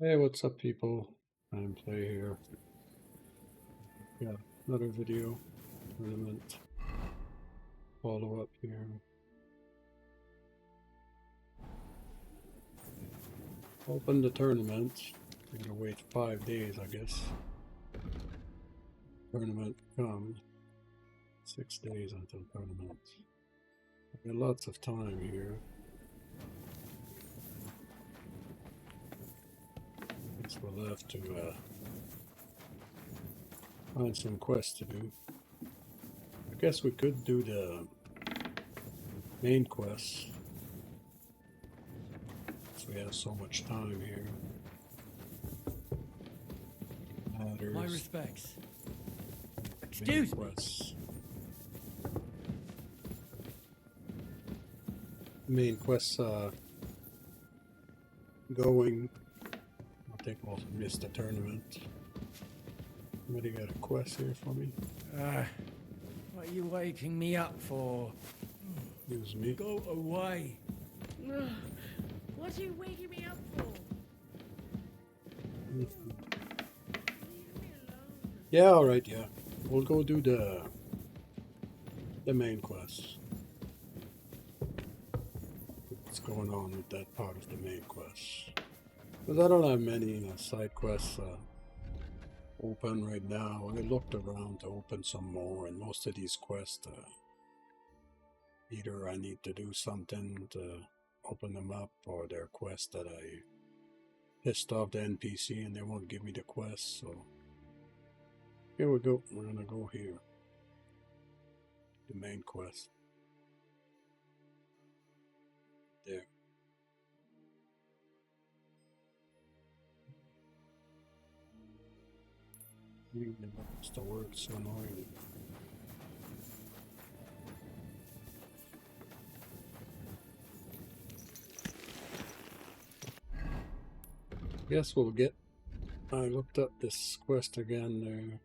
Hey, what's up, people? I'm Play here. Yeah, another video tournament follow up here. Open the tournament. I'm gonna wait 5 days, I guess. Tournament come. 6 days until tournament. I've got lots of time here. Guess we'll have to find some quests to do. I guess we could do the main quests. We have so much time here. Matters. My respects. Excuse me. Main quests going. I think we'll miss the tournament. Somebody got a quest here for me? What are you waking me up for? Excuse me. Go away. What are you waking me up for? Leave me alone. Yeah, alright, yeah. We'll go do the main quest. What's going on with that part of the main quest? Because I don't have many side quests open right now. I looked around to open some more, and most of these quests either I need to do something to open them up, or they're quests that I pissed off the NPC and they won't give me the quest. So here we go. We're gonna go here. The main quest. There. It's the word so annoying. Guess we'll get. I looked up this quest again there.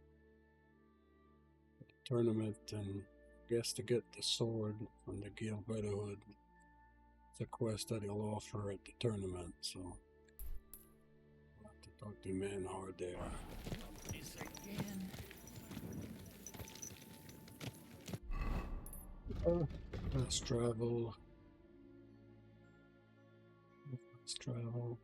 Tournament, and guess to get the sword from the Guild Brotherhood. It's a quest that he'll offer at the tournament, so I'll have to talk to Manhard there. This again. Fast travel. Fast travel.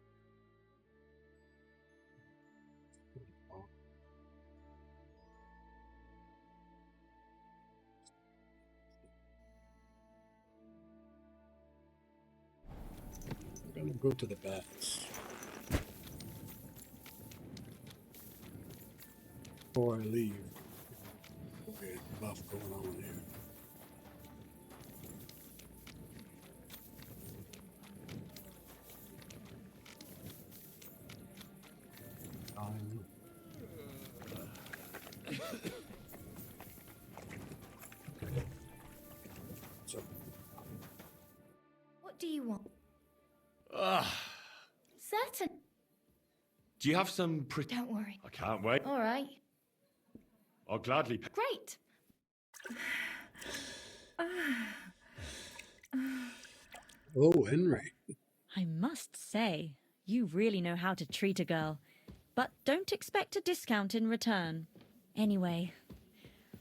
I'm gonna go to the bats before I leave. Okay, buff going on here. So, What do you want? Ah, Certain. do you have some Don't worry. I can't wait. All right. I'll gladly pay. Great. oh, Henry. I must say, you really know how to treat a girl. But don't expect a discount in return. Anyway,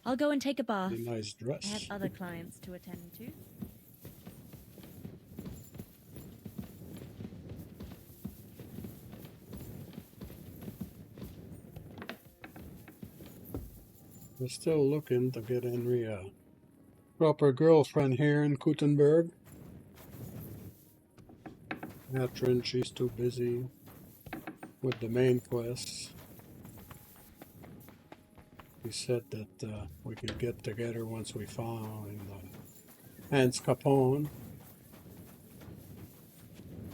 I'll go and take a bath. A nice dress. I have other clients to attend to. We're still looking to get Henry a proper girlfriend here in Gutenberg. Catherine, she's too busy with the main quests. We said that we could get together once we found Hans Capone.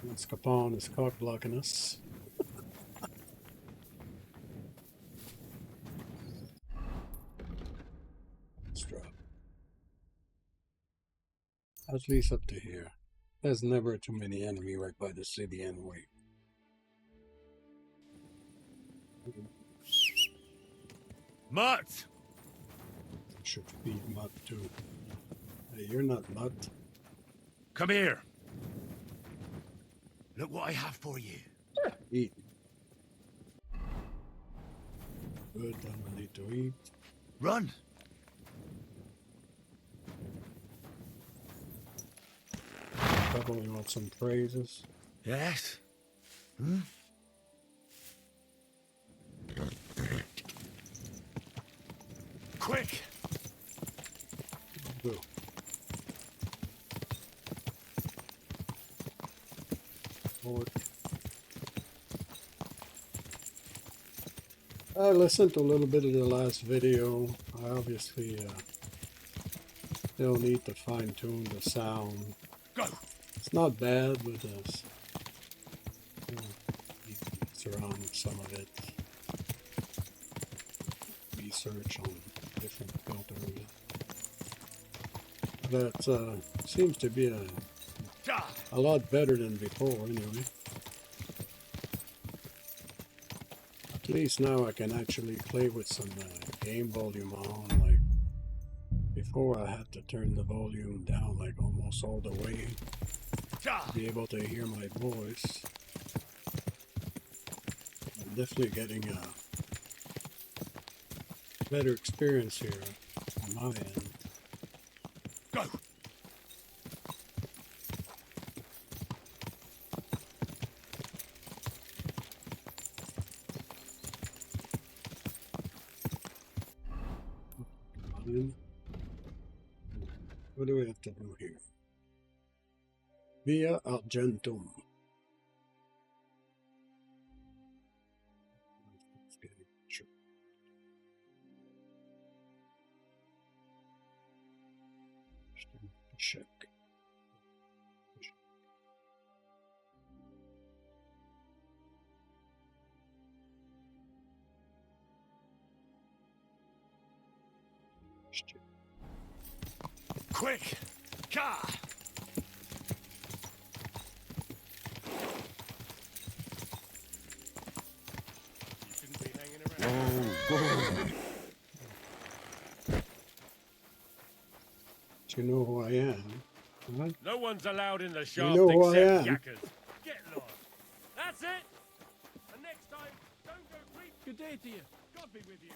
Hans Capone is cock blocking us. Let's drop. At least up to here. There's never too many enemy right by the city anyway. Mutt! Should feed Mutt too. Hey, you're not Mutt. Come here. Look what I have for you. Eat. Good, then we need to eat. Run! Probably want some praises. Yes. Quick! Go. Forward. I listened to a little bit of the last video. I obviously still need to fine tune the sound. Go! It's not bad, but need to mess around with some of it. Research on different filters. That seems to be a lot better than before, anyway. At least now I can actually play with some game volume on. Like before, I had to turn the volume down like almost all the way to be able to hear my voice. I'm definitely getting a better experience here on my end. Go! What do we have to do here? Via Argentum. Check. Quick! Ka! Shouldn't be hanging around. Do you know who I am? Huh? No one's allowed in the shaft know who I except am. yakkers. Get lost. That's it. And next time, don't go creep. Good day to you. God be with you.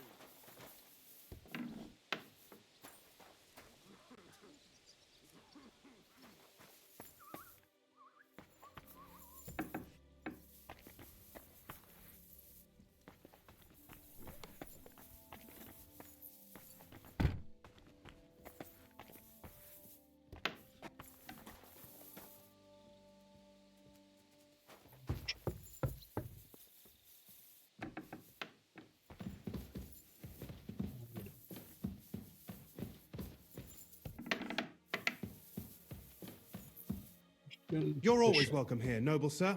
You're always welcome here, noble sir.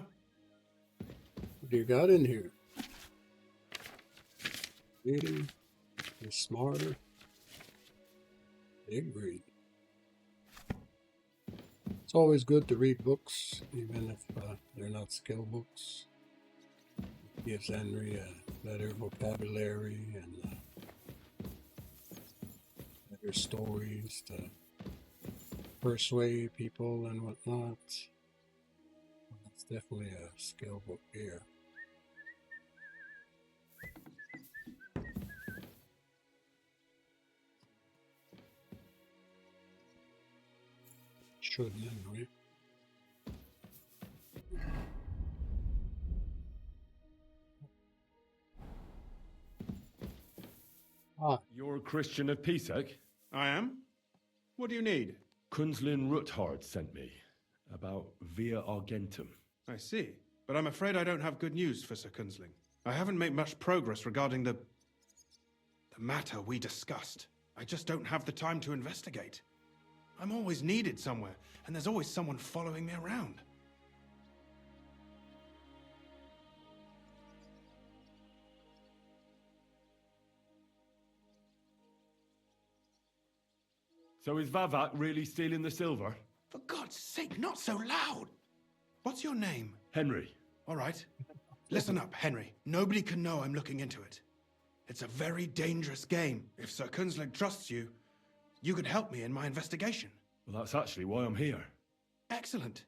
What do you got in here? Reading. You're smarter. Big read. It's always good to read books, even if they're not skill books. It gives Henry a better vocabulary and better stories to persuade people and whatnot. It's definitely a skill book here. Should anyway. Ah, You're a Christian of Pisek? I am? What do you need? Kunzlin Ruthard sent me about Via Argentum. I see. But I'm afraid I don't have good news for Sir Kunzling. I haven't made much progress regarding the matter we discussed. I just don't have the time to investigate. I'm always needed somewhere, and there's always someone following me around. So is Vavak really stealing the silver? For God's sake, not so loud! What's your name? Henry. All right. Listen up, Henry. Nobody can know I'm looking into it. It's a very dangerous game. If Sir Kunzling trusts you, you could help me in my investigation. Well, that's actually why I'm here. Excellent.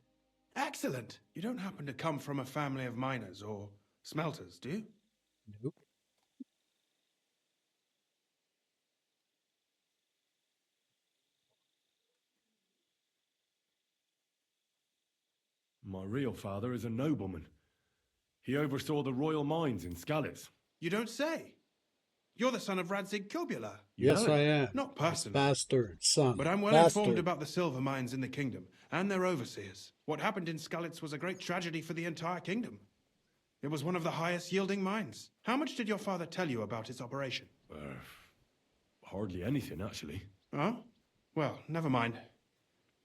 Excellent. You don't happen to come from a family of miners or smelters, do you? nope. My real father is a nobleman. He oversaw the royal mines in Skalitz. You don't say. You're the son of Radzig Kobula. You Yes, know I it? am. Not His personally, bastard son. but I'm well Bastard. informed about the silver mines in the kingdom and their overseers. What happened in Skalitz was a great tragedy for the entire kingdom. It was one of the highest yielding mines. How much did your father tell you about its operation? Hardly anything, actually. Oh? Well, never mind.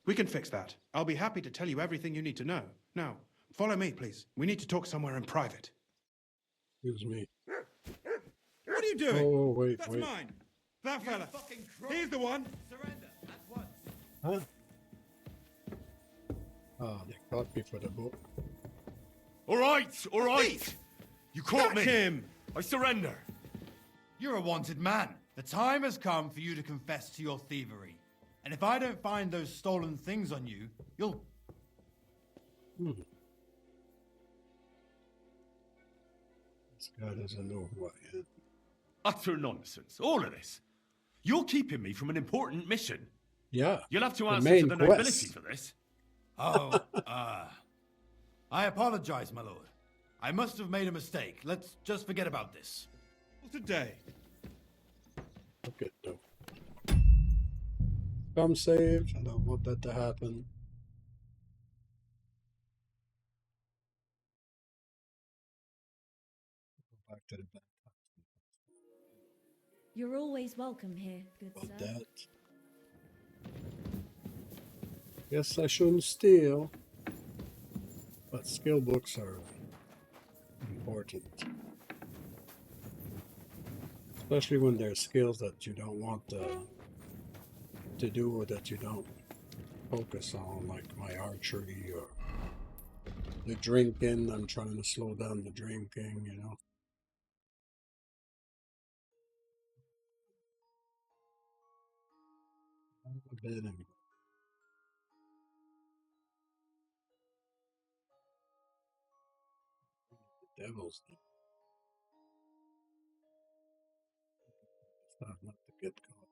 We can fix that. I'll be happy to tell you everything you need to know. Now, follow me, please. We need to talk somewhere in private. Excuse me. What are you doing? Oh, wait, That's wait. mine. That fella. He's the one. Huh? Ah, they caught me for the book. All right, all right. You caught me. Catch him. I surrender. You're a wanted man. The time has come for you to confess to your thievery. And if I don't find those stolen things on you, you'll... This guy doesn't know who I am. Utter nonsense. All of this. You're keeping me from an important mission. Yeah. You'll have to the answer main to the nobility quest. for this. Oh, I apologize, my lord. I must have made a mistake. Let's just forget about this. Today. Okay, no. Come save. I don't want that to happen. Go back to the back. You're always welcome here, good About sir. that. Guess I shouldn't steal. But skill books are important. Especially when there's skills that you don't want to do or that you don't focus on, like my archery or the drinking. I'm trying to slow down the drinking, you know. A bit anyway. The devil's not to get caught.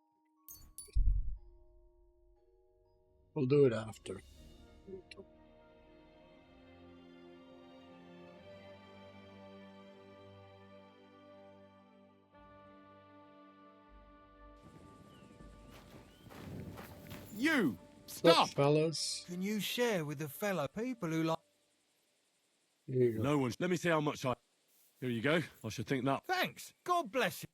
We'll do it after. You! Stop, Stop! fellas. Can you share with the fellow people who like... Here you go. No one. Let me see how much I. Here you go. I should think that. Thanks! God bless you!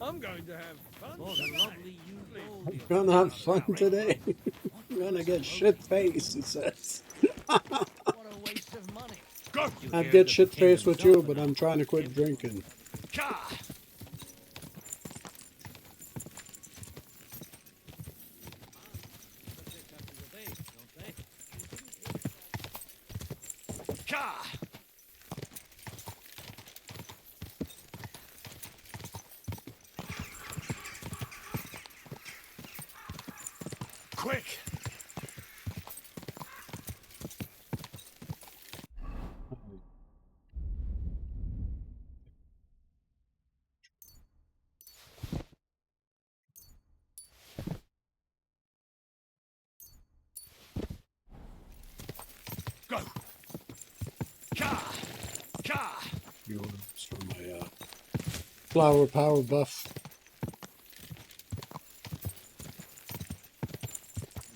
I'm going to have fun. What a lovely youth. I'm gonna have fun today. I'm gonna get shit faced, it says. What a waste of money. Go. I'd get shit faced with you, but I'm trying to quit drinking. Ka. Ka. Quick. Go. Ka. Ka. Yours for my flower power buff.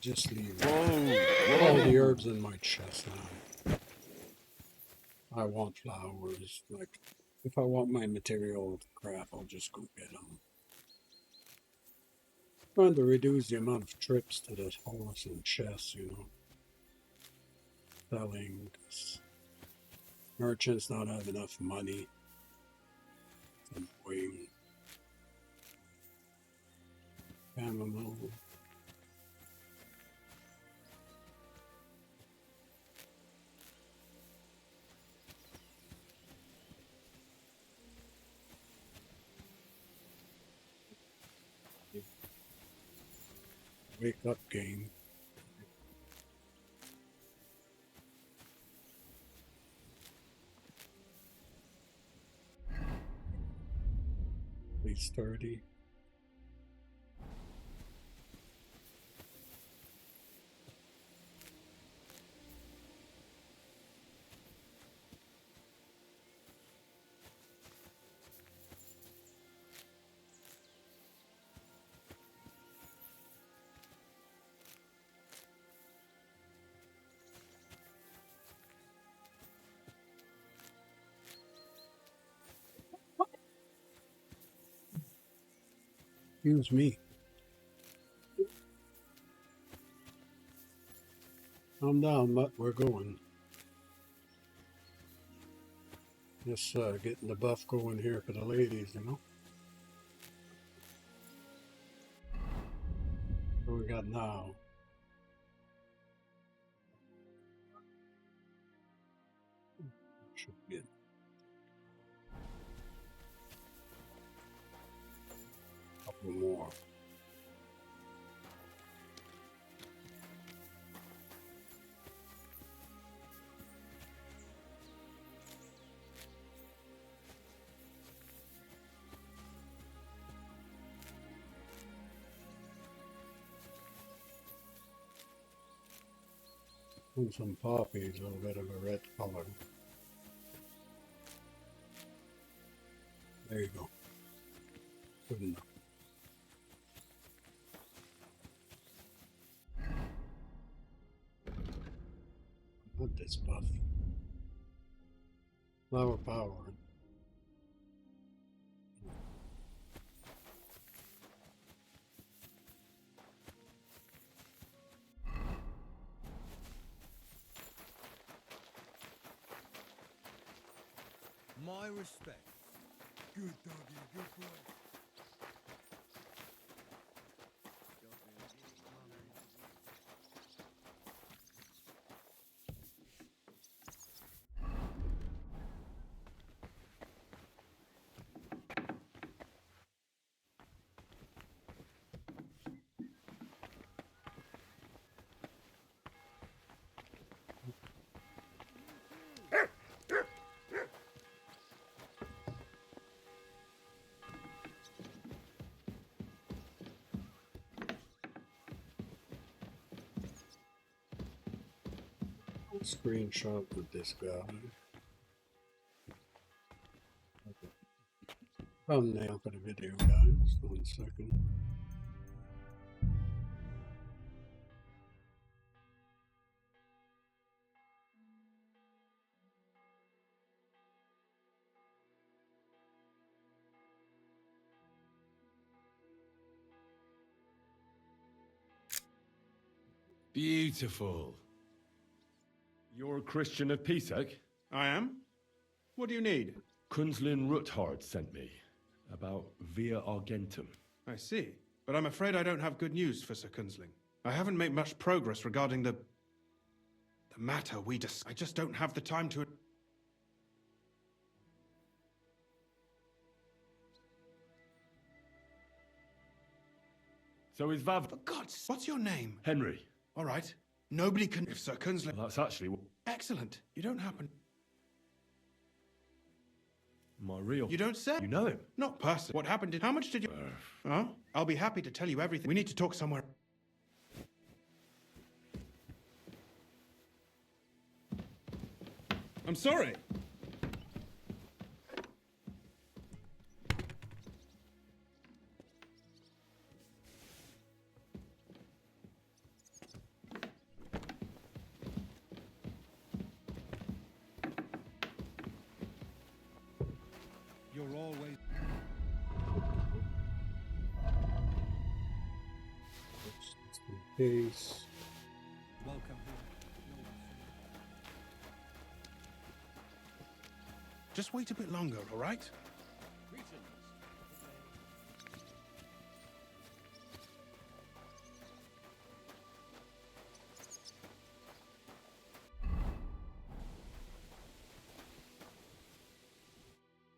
Just leave all the herbs in my chest now. I want flowers. Like, if I want my material crap, I'll just go get them. Trying to reduce the amount of trips to the horse and chest, you know. Selling, 'cause merchants don't have enough money. Some wing. Chamomile. Wake up game. At least 30. Excuse me. Calm down, but we're going. Just getting the buff going here for the ladies, you know. What we got now? Should get a couple more. And some poppies, a little bit of a red color. There you go. Good enough. Not this buff. Flower power. My respect. Good doggy, good boy. Screenshot with this guy. Okay. Thumbnail for the video, guys. 1 second. Beautiful. You're a Christian of Pisek? I am? What do you need? Kunzlin Ruthard sent me about Via Argentum. I see. But I'm afraid I don't have good news for Sir Kunzling. I haven't made much progress regarding the matter we discussed. I just don't have the time to... So is Vav... For God's... What's your name? Henry. All right. Nobody can... If Sir Kunzling... Well, that's actually Excellent. You don't happen... my real... You don't say? You know him? Not personally. What happened? How much did you... Huh? I'll be happy to tell you everything. We need to talk somewhere. I'm sorry. You're always... Just in case. Welcome here. Just wait a bit longer, all right?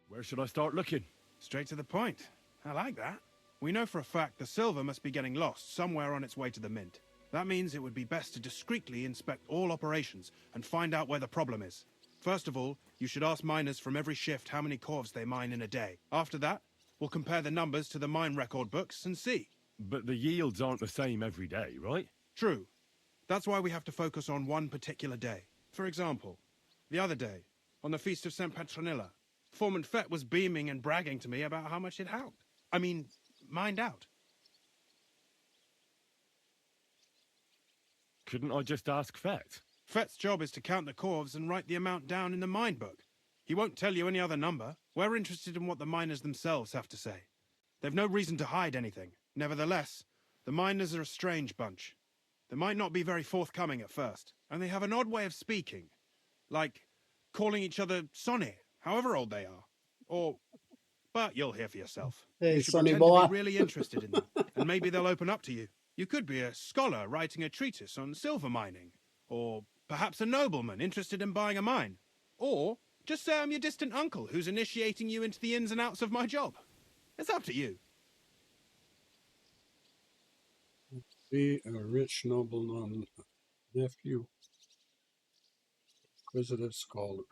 Where should I start looking? Straight to the point. I like that. We know for a fact the silver must be getting lost somewhere on its way to the mint. That means it would be best to discreetly inspect all operations and find out where the problem is. First of all, you should ask miners from every shift how many corves they mine in a day. After that, we'll compare the numbers to the mine record books and see. But the yields aren't the same every day, right? True. That's why we have to focus on one particular day. For example, the other day, on the Feast of St. Petronilla, Foreman Fett was beaming and bragging to me about how much it helped. I mean, mined out. Couldn't I just ask Fett? Fett's job is to count the corves and write the amount down in the mine book. He won't tell you any other number. We're interested in what the miners themselves have to say. They've no reason to hide anything. Nevertheless, the miners are a strange bunch. They might not be very forthcoming at first, and they have an odd way of speaking. Like calling each other Sonny, however old they are. Or, but you'll hear for yourself. Hey, You should Sonny pretend boy. to be really interested in them, and maybe they'll open up to you. You could be a scholar writing a treatise on silver mining, or perhaps a nobleman interested in buying a mine. Or just say I'm your distant uncle who's initiating you into the ins and outs of my job. It's up to you. Be a rich nobleman, nephew, inquisitive scholar.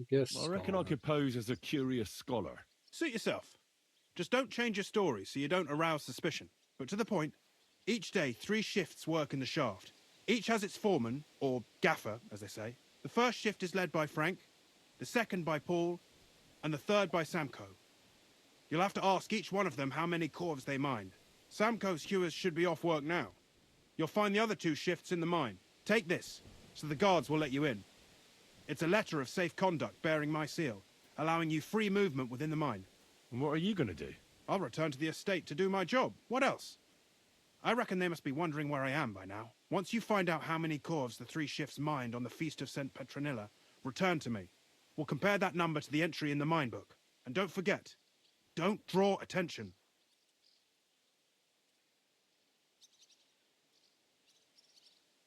Guess I reckon I scholar. could pose as a curious scholar. Suit yourself. Just don't change your story so you don't arouse suspicion. But to the point, each day 3 shifts work in the shaft. Each has its foreman, or gaffer, as they say. The first shift is led by Frank, the second by Paul, and the third by Samko. You'll have to ask each one of them how many corves they mined. Samko's hewers should be off work now. You'll find the other 2 shifts in the mine. Take this, so the guards will let you in. It's a letter of safe conduct bearing my seal, allowing you free movement within the mine. And what are you going to do? I'll return to the estate to do my job. What else? I reckon they must be wondering where I am by now. Once you find out how many corves the 3 shifts mined on the Feast of St. Petronilla, return to me. We'll compare that number to the entry in the mine book. And don't forget, don't draw attention.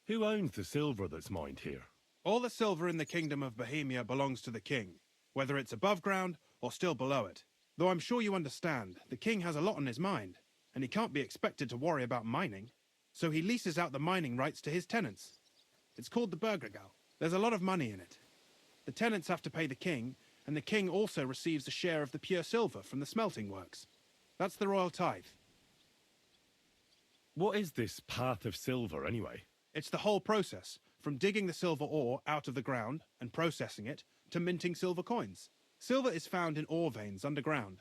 Who owns the silver that's mined here? All the silver in the kingdom of Bohemia belongs to the king, whether it's above ground or still below it. Though I'm sure you understand, the king has a lot on his mind, and he can't be expected to worry about mining. So he leases out the mining rights to his tenants. It's called the Burgergau. There's a lot of money in it. The tenants have to pay the king, and the king also receives a share of the pure silver from the smelting works. That's the royal tithe. What is this path of silver, anyway? It's the whole process, from digging the silver ore out of the ground and processing it, to minting silver coins. Silver is found in ore veins underground.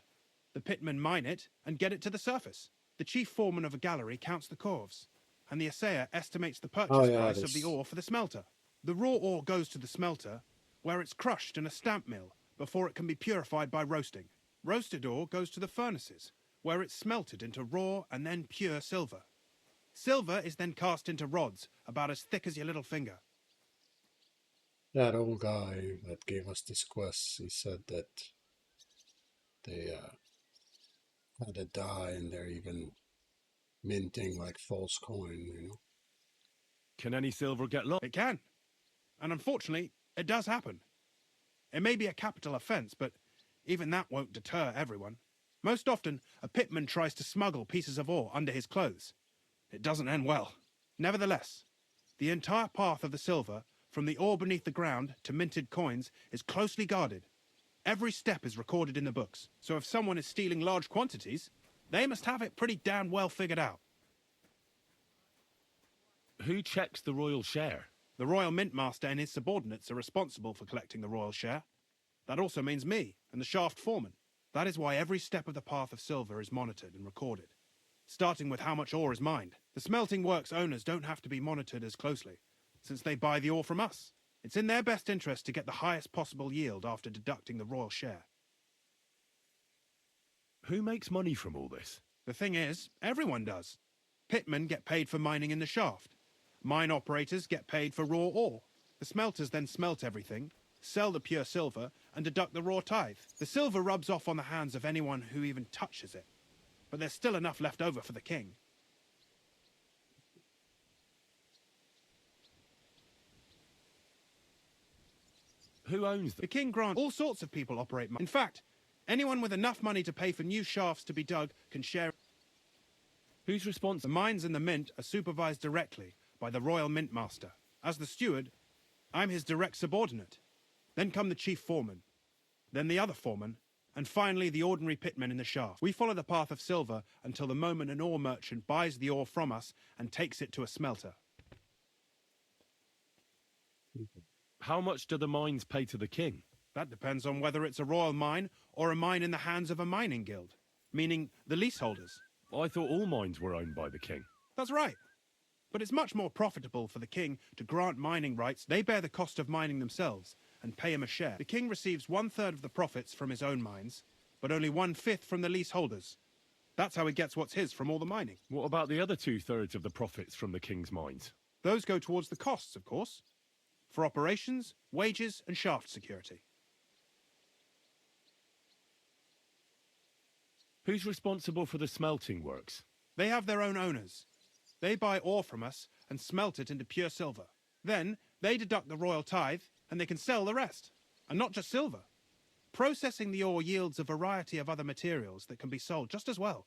The pitmen mine it and get it to the surface. The chief foreman of a gallery counts the corves, and the assayer estimates the purchase price of the ore for the smelter. The raw ore goes to the smelter, where it's crushed in a stamp mill before it can be purified by roasting. Roasted ore goes to the furnaces, where it's smelted into raw and then pure silver. Silver is then cast into rods about as thick as your little finger. That old guy that gave us this quest, he said that they had a dye and they're even minting like false coin, you know. Can any silver get lost? It can. And unfortunately, it does happen. It may be a capital offence, but even that won't deter everyone. Most often, a pitman tries to smuggle pieces of ore under his clothes. It doesn't end well. Nevertheless, the entire path of the silver, from the ore beneath the ground to minted coins, is closely guarded. Every step is recorded in the books, so if someone is stealing large quantities, they must have it pretty damn well figured out. Who checks the royal share? The royal mint master and his subordinates are responsible for collecting the royal share. That also means me and the shaft foreman. That is why every step of the path of silver is monitored and recorded, starting with how much ore is mined. The smelting works owners don't have to be monitored as closely, since they buy the ore from us. It's in their best interest to get the highest possible yield after deducting the royal share. Who makes money from all this? The thing is, everyone does. Pitmen get paid for mining in the shaft. Mine operators get paid for raw ore. The smelters then smelt everything, sell the pure silver, and deduct the raw tithe. The silver rubs off on the hands of anyone who even touches it. But there's still enough left over for the king. Who owns them? The king grants all sorts of people operate mines. In fact, anyone with enough money to pay for new shafts to be dug can share. Who's responsible? The mines and the mint are supervised directly by the royal mint master. As the steward, I'm his direct subordinate. Then come the chief foreman, then the other foreman, and finally the ordinary pitmen in the shaft. We follow the path of silver until the moment an ore merchant buys the ore from us and takes it to a smelter. How much do the mines pay to the king? That depends on whether it's a royal mine or a mine in the hands of a mining guild, meaning the leaseholders. I thought all mines were owned by the king. That's right. But it's much more profitable for the king to grant mining rights. They bear the cost of mining themselves and pay him a share. The king receives 1/3 of the profits from his own mines, but only 1/5 from the leaseholders. That's how he gets what's his from all the mining. What about the other 2/3 of the profits from the king's mines? Those go towards the costs, of course, for operations, wages, and shaft security. Who's responsible for the smelting works? They have their own owners. They buy ore from us and smelt it into pure silver. Then they deduct the royal tithe and they can sell the rest. And not just silver. Processing the ore yields a variety of other materials that can be sold just as well.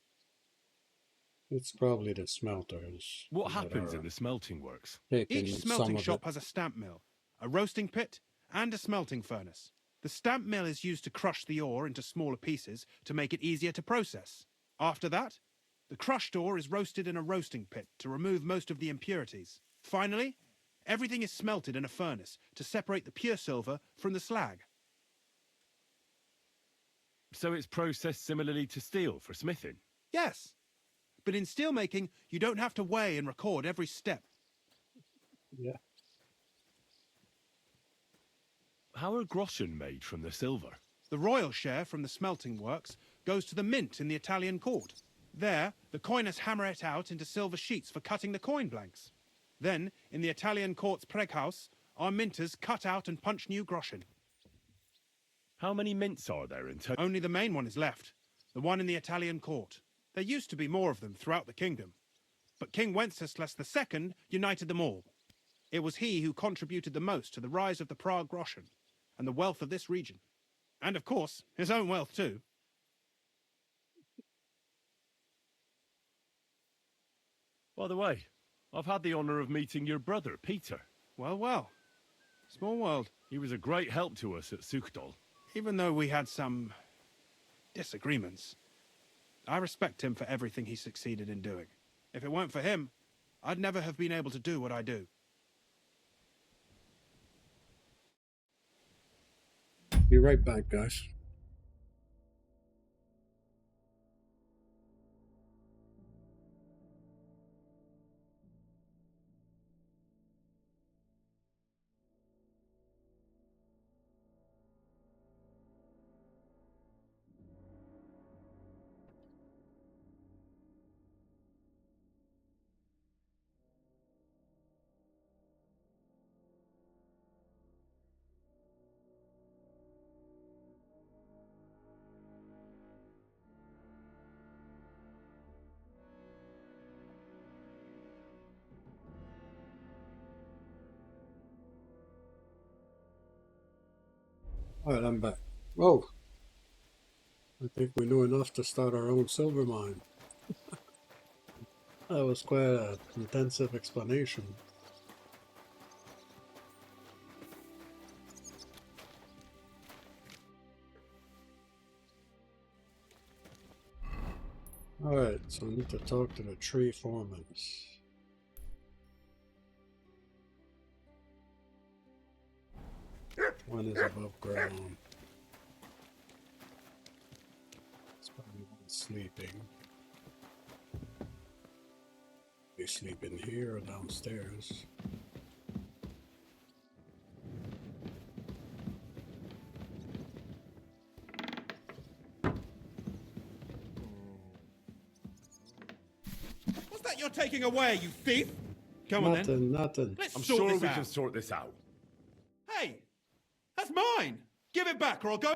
It's probably the smelters. What that happens are in the smelting works? taking Each some smelting of shop it. has a stamp mill, a roasting pit, and a smelting furnace. The stamp mill is used to crush the ore into smaller pieces to make it easier to process. After that, the crushed ore is roasted in a roasting pit to remove most of the impurities. Finally, everything is smelted in a furnace to separate the pure silver from the slag. So it's processed similarly to steel for smithing? Yes, but in steelmaking, you don't have to weigh and record every step. Yeah. How are groschen made from the silver? The royal share from the smelting works goes to the mint in the Italian court. There, the coiners hammer it out into silver sheets for cutting the coin blanks. Then, in the Italian court's preghouse, our minters cut out and punch new groschen. How many mints are there in total? Only the main one is left, the one in the Italian court. There used to be more of them throughout the kingdom, but King Wenceslas II united them all. It was he who contributed the most to the rise of the Prague groschen and the wealth of this region. And of course, his own wealth too. By the way, I've had the honour of meeting your brother, Peter. Well, well. Small world. He was a great help to us at Sukdal. Even though we had some disagreements, I respect him for everything he succeeded in doing. If it weren't for him, I'd never have been able to do what I do. Be right back, guys. Alright, I'm back. Oh! I think we knew enough to start our own silver mine. That was quite an intensive explanation. Alright, so I need to talk to the tree foremans. One is above ground. It's probably one sleeping. They sleep in here or downstairs. What's that you're taking away, you thief? Come on then. Nothing, nothing. Let's I'm sort sure this we out. can sort this out. Hey! That's mine! Give it back or I'll go...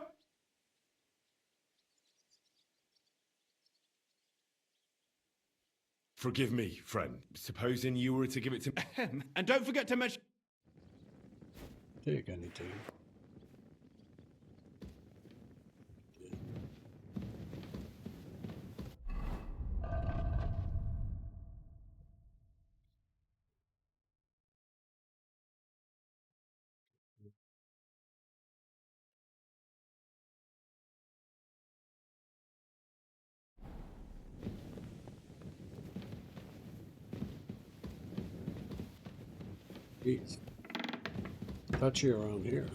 Forgive me, friend. Supposing you were to give it to me. And don't forget to mention... Take anything. Jeez. Touchy around here.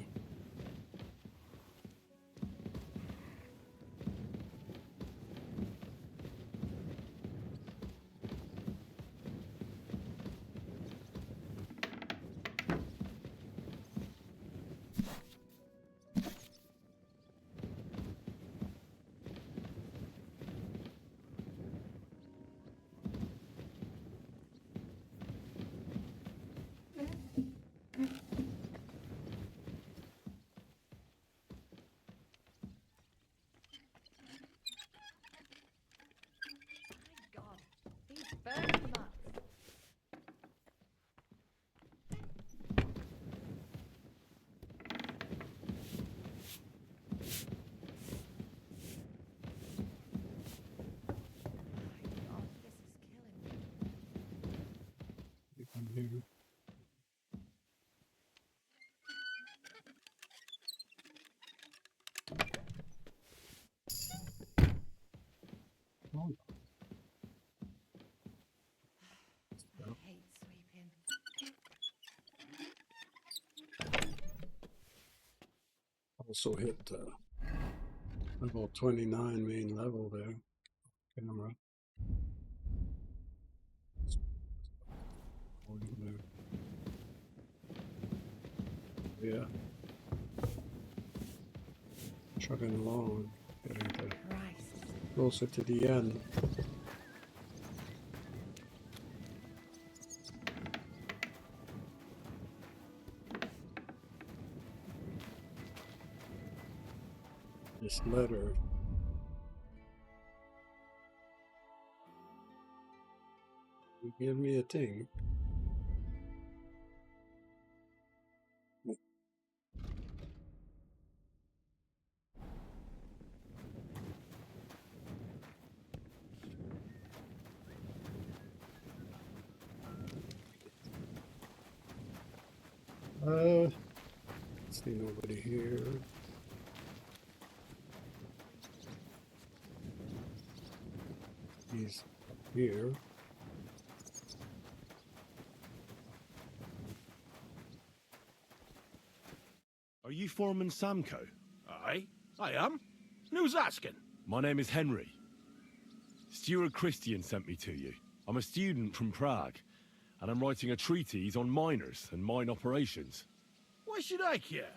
Also hit level 29 main level there. Camera. Yeah. Chugging along, getting closer to the end. This letter. You give me a thing. See nobody here. He's here. Are you Foreman Samco? Aye, I am. Who's asking? My name is Henry. Stuart Christian sent me to you. I'm a student from Prague, and I'm writing a treatise on miners and mine operations. Why should I care?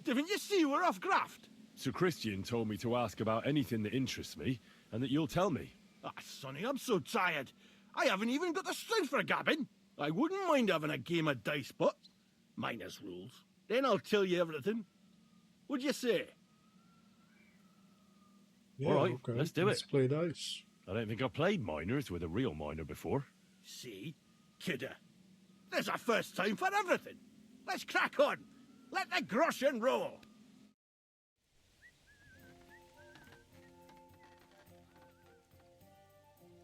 Didn't you see we're off graft? Sir Christian told me to ask about anything that interests me, and that you'll tell me. Ah, Sonny, I'm so tired. I haven't even got the strength for gabbing. I wouldn't mind having a game of dice, but minus rules. Then I'll tell you everything. What'd you say? Yeah, all right, okay. let's do Let's play dice. I don't think I've played miners with a real miner before. See? Kidder. There's a first time for everything. Let's crack on. Let the groschen roll.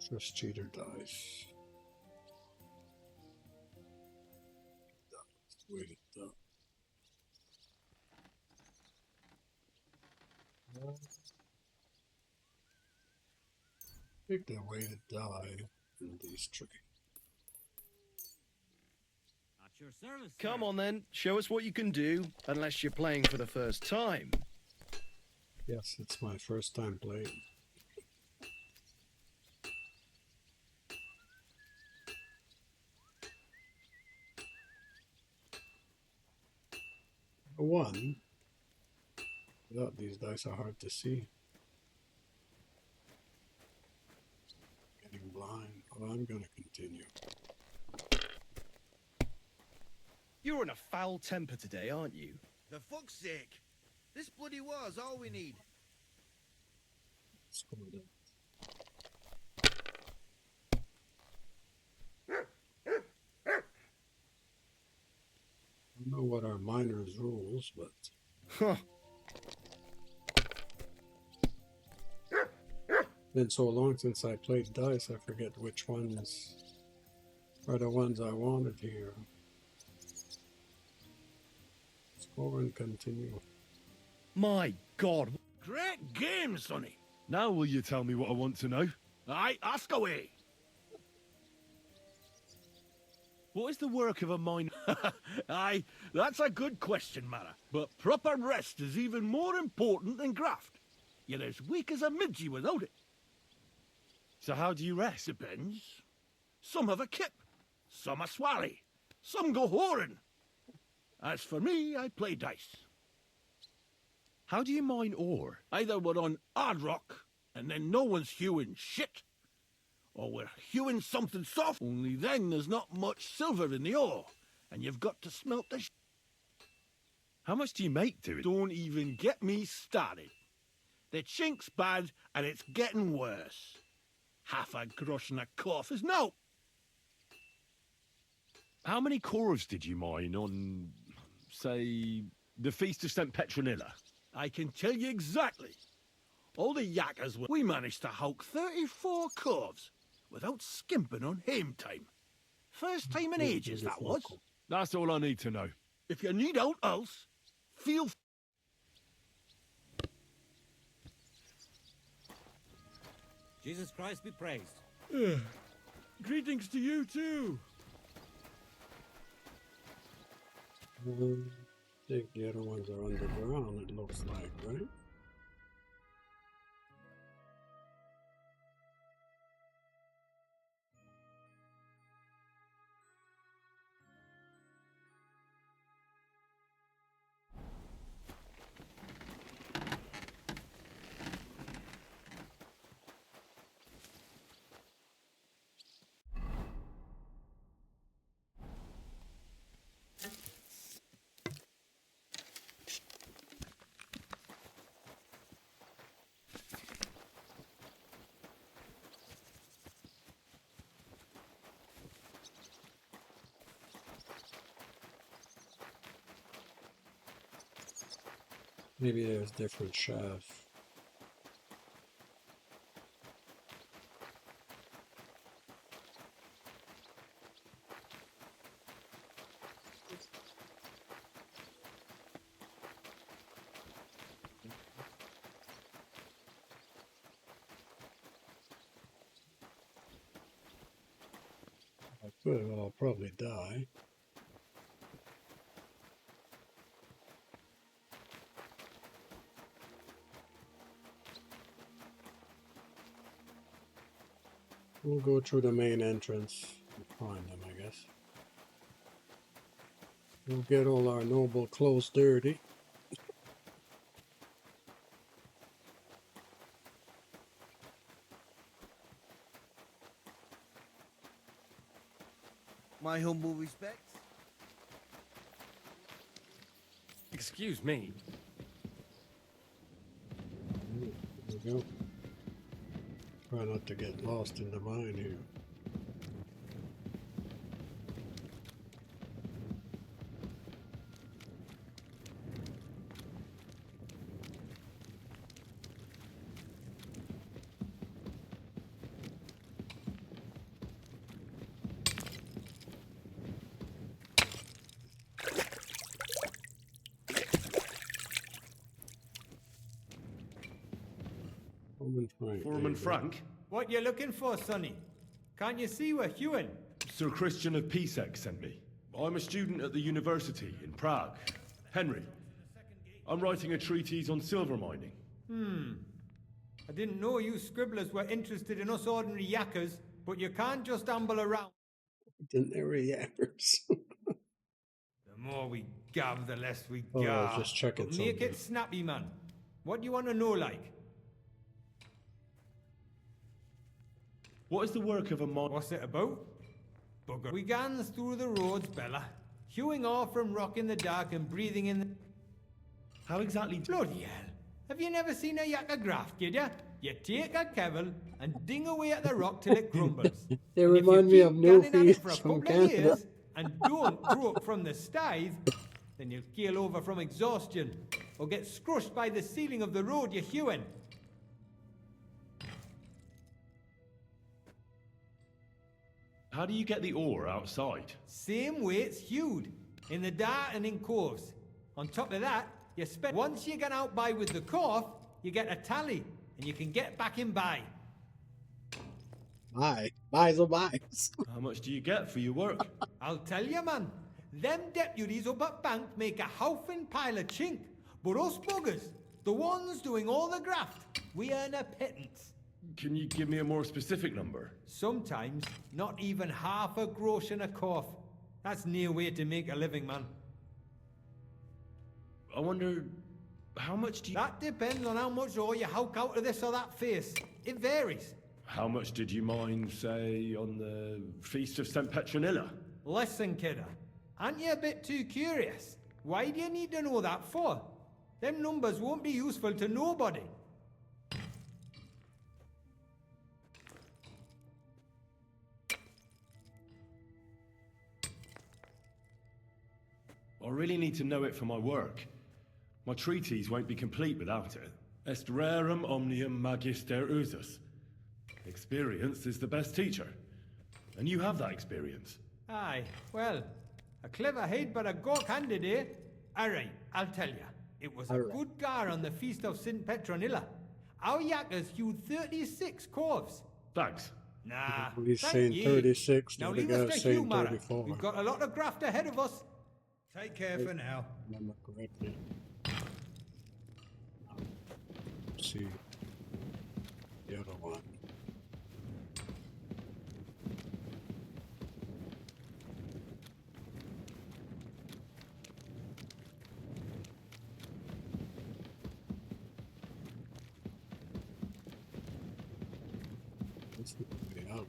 First cheater dice. Wait it up. Pick the way to die in these three. At your service. Come on then, show us what you can do, unless you're playing for the first time. Yes, it's my first time playing. A 1. Yeah, these dice are hard to see. Getting blind. Well, I'm gonna continue. You're in a foul temper today, aren't you? For fuck's sake. This bloody war's all we need. Let's go with it. I don't know what are miners' rules, but Huh. been so long since I played dice, I forget which ones are the ones I wanted here. Score and continue. My God. Great game, Sonny. Now will you tell me what I want to know? Aye, ask away. What is the work of a miner? Aye, that's a good question, Mara. But proper rest is even more important than graft. You're as weak as a midgie without it. So how do you rest? Depends. Some have a kip, some a swally, some go whoring. As for me, I play dice. How do you mine ore? Either we're on hard rock, and then no one's hewing shit, or we're hewing something soft, only then there's not much silver in the ore, and you've got to smelt the How much do you make to it? Don't even get me started. The chink's bad, and it's getting worse. Half a grosh and a cough is no. How many cores did you mine on, say, the Feast of St. Petronilla? I can tell you exactly. All the yakkers, we managed to hulk 34 corves without skimping on hame time. First time in ages, that was. That's all I need to know. If you need out else, feel... Jesus Christ be praised. Greetings to you too. think the other ones are underground, it looks like, right? Maybe there's different shafts. I could, well, I'll probably die. We'll go through the main entrance and find them, I guess. We'll get all our noble clothes dirty. My humble respects. Excuse me. There we go. Try not to get lost in the mine here. Foreman Frank? What you looking for, Sonny? Can't you see we're hewing? Sir Christian of Pisek sent me. I'm a student at the university in Prague. Henry, I'm writing a treatise on silver mining. I didn't know you scribblers were interested in us ordinary yakkers, but you can't just amble around. Ordinary yakkers. The more we gab, the less we Oh, I was gar. just checking But make something. it snappy, man. What do you want to know, like? What is the work of a mine? What's it about? Bugger. We gans through the roads, Bella. Hewing off from rock in the dark and breathing in the... How exactly... Bloody hell. Have you never seen a yakker graft, kid ya? You take a kevel and ding away at the rock till it crumbles. They And if you remind me keep of new gunning at it for a feeds from couple of Canada. years and don't grow up from the stithe, then you'll keel over from exhaustion or get scrushed by the ceiling of the road you're hewing. How do you get the ore outside? Same way it's hewed, in the dart and in coves. On top of that, you spend... Once you get out by with the corf, you get a tally, and you can get back in by. Buy. Buys or buys. How much do you get for your work? I'll tell you, man. Them deputies up at bank make a howfing pile of chink. But us buggers, the ones doing all the graft, we earn a pittance. Can you give me a more specific number? Sometimes, not even half a grosh and a cough. That's near way to make a living, man. I wonder... How much do you... That depends on how much ore you howk out of this or that face. It varies. How much did you mine, say, on the Feast of St. Petronilla? Listen, kidder. Aren't you a bit too curious? Why do you need to know that for? Them numbers won't be useful to nobody. I really need to know it for my work. My treatise won't be complete without it. Est rerum omnium magister usus. Experience is the best teacher. And you have that experience. Aye, well, a clever head but a gawk-handed, eh? Alright, I'll tell ya. It was a good gar on the Feast of St. Petronilla. Our yakkers hewed 36 corves. Thanks. Nah, He's thank saying ye. 36, Now the leave guy's us to saying hew, Mara. 34. We've got a lot of graft ahead of us. Take care for now. Remember correctly. Let's see the other one. That's the way out.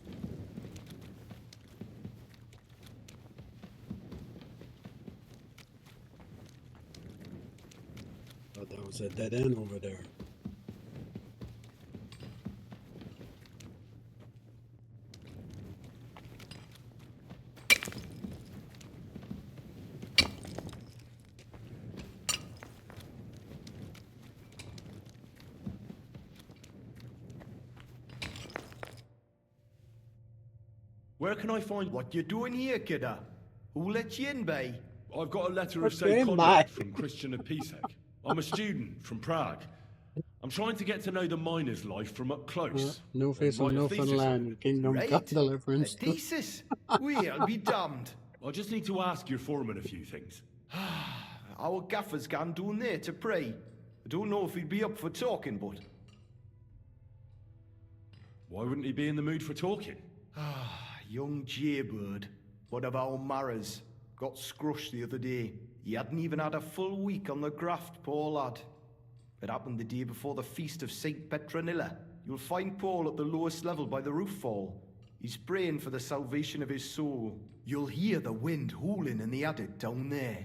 Thought that was a dead end over there. Where can I find... What you doing here, kidder? Who let you in, bay? I've got a letter of What's St. going Conrad on? from Christian Episek. I'm a student from Prague. I'm trying to get to know the miner's life from up close. No face of and write a thesis on Newfoundland, Kingdom Right. Come Deliverance. A thesis? We'll be damned. it. I just need to ask your foreman a few things. Our gaffer's gone down there to pray. I don't know if he'd be up for talking, but... Why wouldn't he be in the mood for talking? Young Jaybird, one of our marrows, got scrushed the other day. He hadn't even had a full week on the graft, poor lad. It happened the day before the feast of St. Petronilla. You'll find Paul at the lowest level by the roof fall. He's praying for the salvation of his soul. You'll hear the wind howling in the attic down there.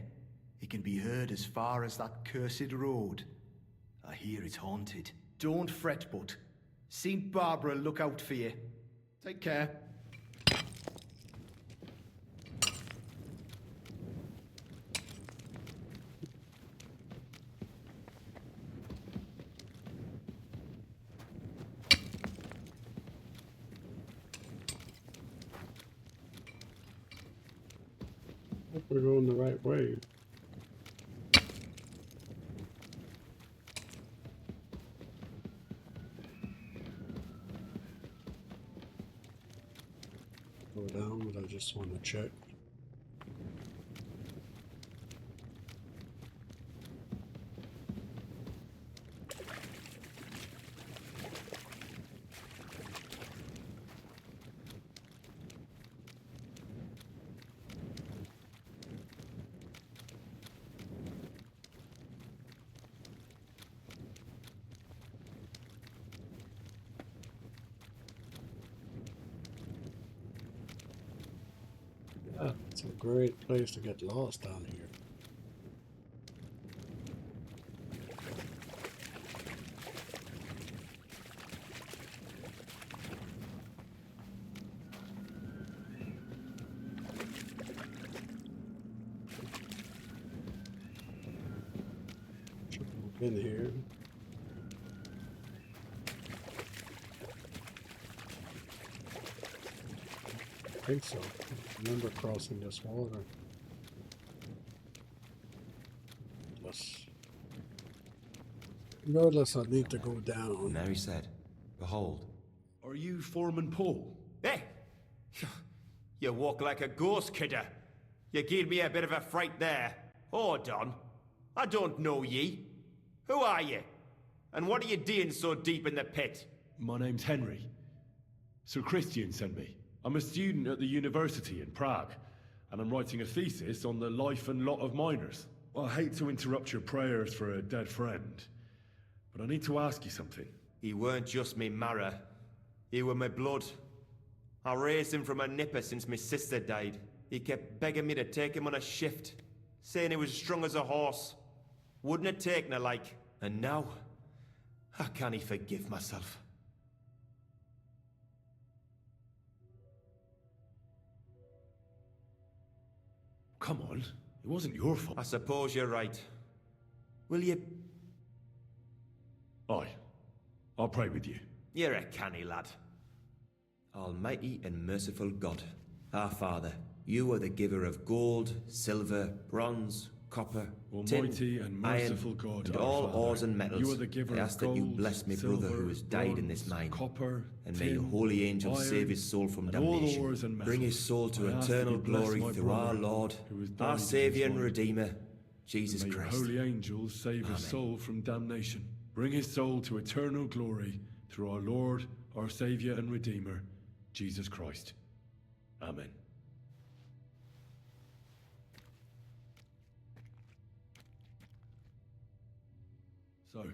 It can be heard as far as that cursed road. I hear it's haunted. Don't fret, but St. Barbara look out for you. Take care. Hope we're going the right way. Go down, but I just want to check. Yeah, it's a great place to get lost down here. Should have been here. I think so. I remember crossing this water. Regardless, I need to go down. Mary said, "Behold." Are you Foreman Paul? Hey! You walk like a ghost, kidder. You gave me a bit of a fright there. Hold on. I don't know ye. Who are you? And what are you doing so deep in the pit? My name's Henry. Sir Christian sent me. I'm a student at the university in Prague, and I'm writing a thesis on the life and lot of miners. I hate to interrupt your prayers for a dead friend, but I need to ask you something. He weren't just me marrow. He were my blood. I raised him from a nipper since my sister died. He kept begging me to take him on a shift, saying he was as strong as a horse. Wouldn't have taken her like. And now, I can't forgive myself. Come on, it wasn't your fault. I suppose you're right. Will you... Aye, I'll pray with you. You're a canny lad. Almighty and merciful God, our Father, you are the giver of gold, silver, bronze, copper, Almighty tin, and merciful iron, God, and our all Father, ores and metals. you are the giver I of ask that you gold, bless my brother silver, who has died in this bronze, mine. copper, And may your tin, holy angels iron, save his soul from and all damnation. ores and Bring his metals. soul to I ask that eternal you bless glory my through our brother Lord, who has died our in his Saviour and mine. Redeemer, Jesus And may Christ. your holy angels save his Amen. soul from damnation. Bring his soul to eternal glory through our Lord, our Saviour and Redeemer, Jesus Christ. Amen. So, are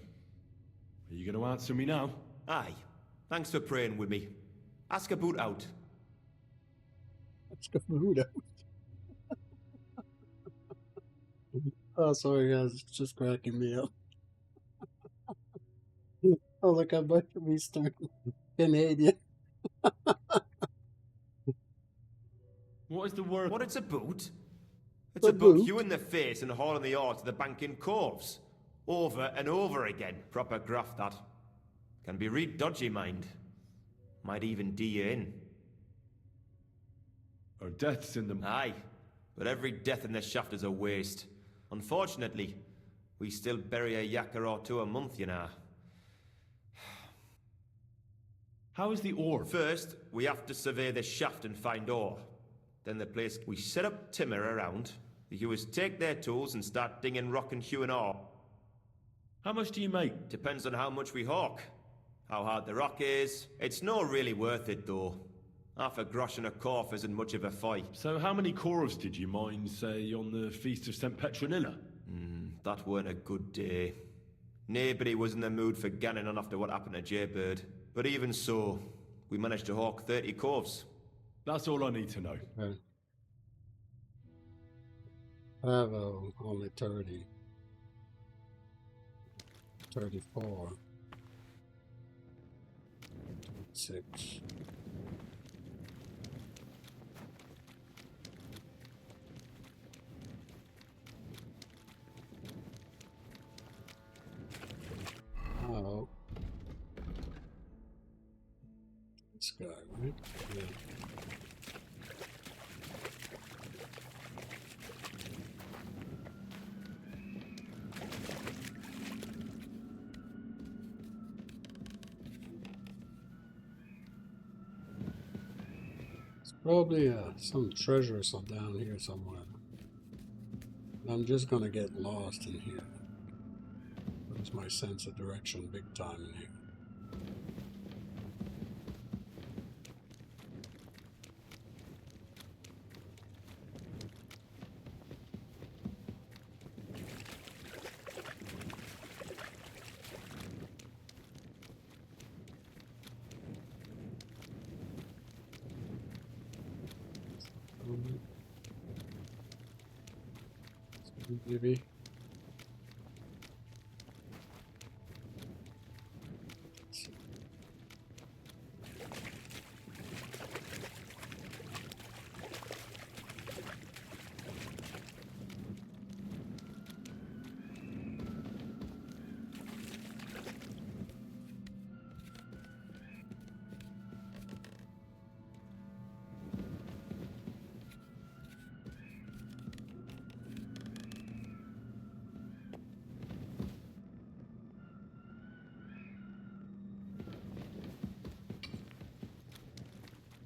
you going to answer me now? Aye. Thanks for praying with me. Ask a boot out. Let's go food out. Oh, sorry guys, it's just cracking me up. Oh, look, I'm about to be starting Canadian. What is the word? What, it's a boot? It's A a boot boot? you in the face and hauling the ore to the bank in coves. Over and over again. Proper graft, that. Can be real dodgy, mind. Might even do you in. Are deaths in them? Aye. But every death in the shaft is a waste. Unfortunately, we still bury a yakker or two a month, you know. How is the ore? First, we have to survey the shaft and find ore. Then the place we set up timber around. The hewers take their tools and start dinging rock and hewing ore. How much do you make? Depends on how much we hawk. How hard the rock is. It's not really worth it, though. Half a grosh and a corf isn't much of a fight. So how many corves did you mine, say, on the Feast of St. Petronilla? That weren't a good day. Nobody was in the mood for ganning on after what happened to Jaybird. But even so, we managed to hawk 30 corves. That's all I need to know. Okay. I have only 30. 34. 6. Oh. This guy, right? Yeah. Probably some treasures are down here somewhere. I'm just gonna get lost in here. Lose my sense of direction big time in here. Maybe.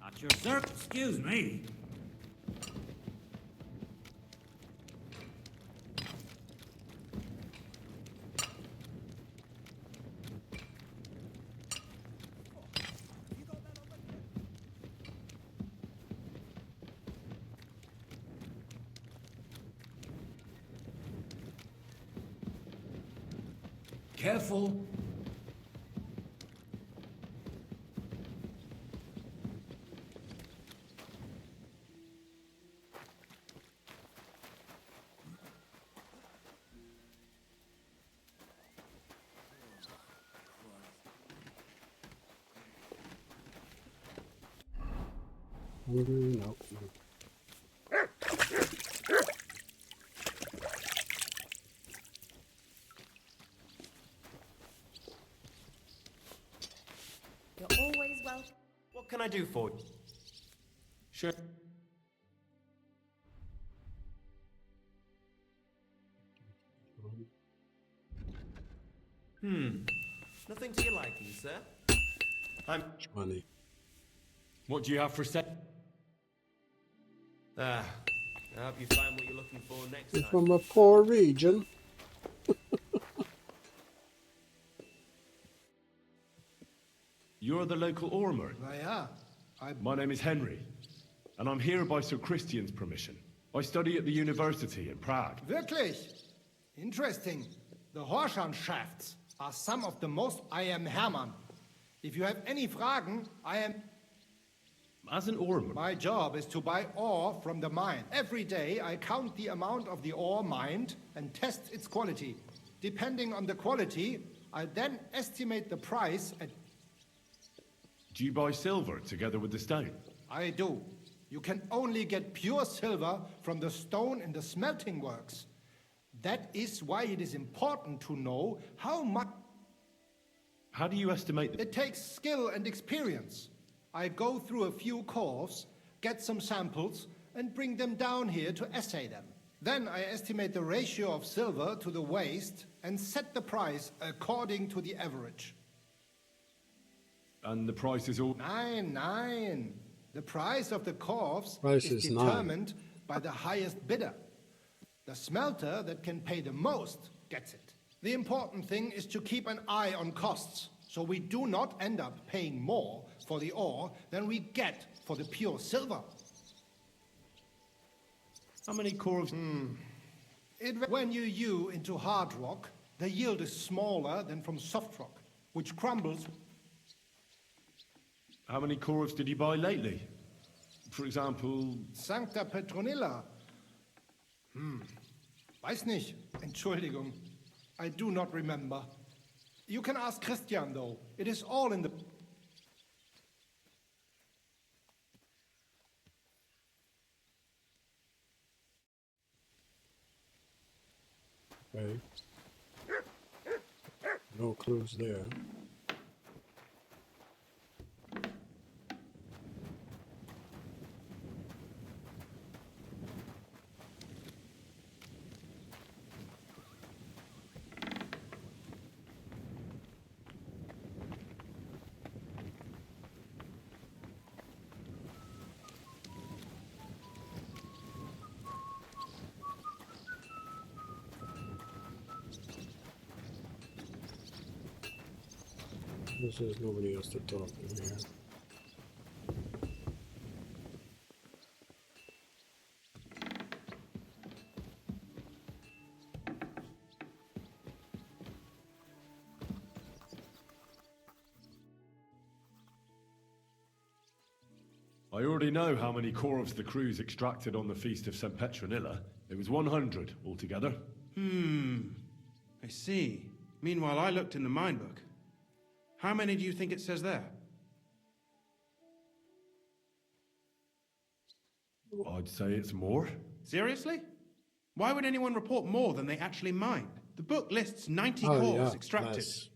At your service, excuse me. Careful. No. You're always welcome. What can I do for you? Sure. Nothing to your liking, sir. Money. What do you have for I hope you find what you're looking for next You're time. from a poor region. You're the local oarmer. Naja, My name is Henry, and I'm here by Sir Christian's permission. I study at the university in Prague. Wirklich? Interesting. The Horschanschafts are some of the most... I am Hermann. If you have any Fragen, I am... As an oarman? My job is to buy ore from the mine. Every day I count the amount of the ore mined and test its quality. Depending on the quality, I then estimate the price at... Do you buy silver together with the stone? I do. You can only get pure silver from the stone in the smelting works. That is why it is important to know how much... How do you estimate... It takes skill and experience. I go through a few curves, get some samples, and bring them down here to assay them. Then I estimate the ratio of silver to the waste and set the price according to the average. And the price is all... Nein. The price of the curves Price is is determined by the highest bidder. The smelter that can pay the most gets it. The important thing is to keep an eye on costs, so we do not end up paying more for the ore than we get for the pure silver. How many cores... When you hew into hard rock, the yield is smaller than from soft rock, which crumbles. How many cores did you buy lately? For example... Sancta Petronilla. Weiß nicht. Entschuldigung. I do not remember. You can ask Christian, though. It is all in the... Okay. No clues there. There's nobody else to talk to here. I already know how many corves the crews extracted on the Feast of St. Petronilla. It was 100 altogether. I see. Meanwhile, I looked in the mine book. How many do you think it says there? I'd say it's more. Seriously? Why would anyone report more than they actually mined? The book lists 90 corves extracted. Nice.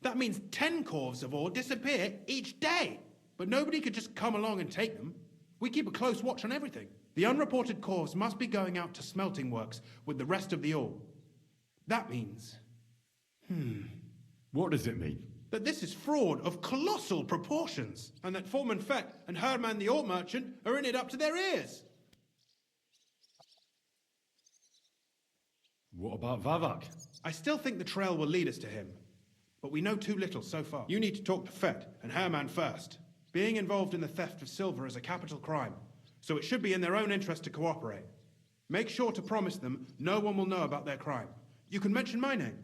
That means 10 corves of ore disappear each day. But nobody could just come along and take them. We keep a close watch on everything. The unreported corves must be going out to smelting works with the rest of the ore. That means... What does it mean? That this is fraud of colossal proportions, and that Foreman Fett and Herman the ore merchant are in it up to their ears. What about Vavak? I still think the trail will lead us to him, but we know too little so far. You need to talk to Fett and Herman first. Being involved in the theft of silver is a capital crime, so it should be in their own interest to cooperate. Make sure to promise them no one will know about their crime. You can mention my name.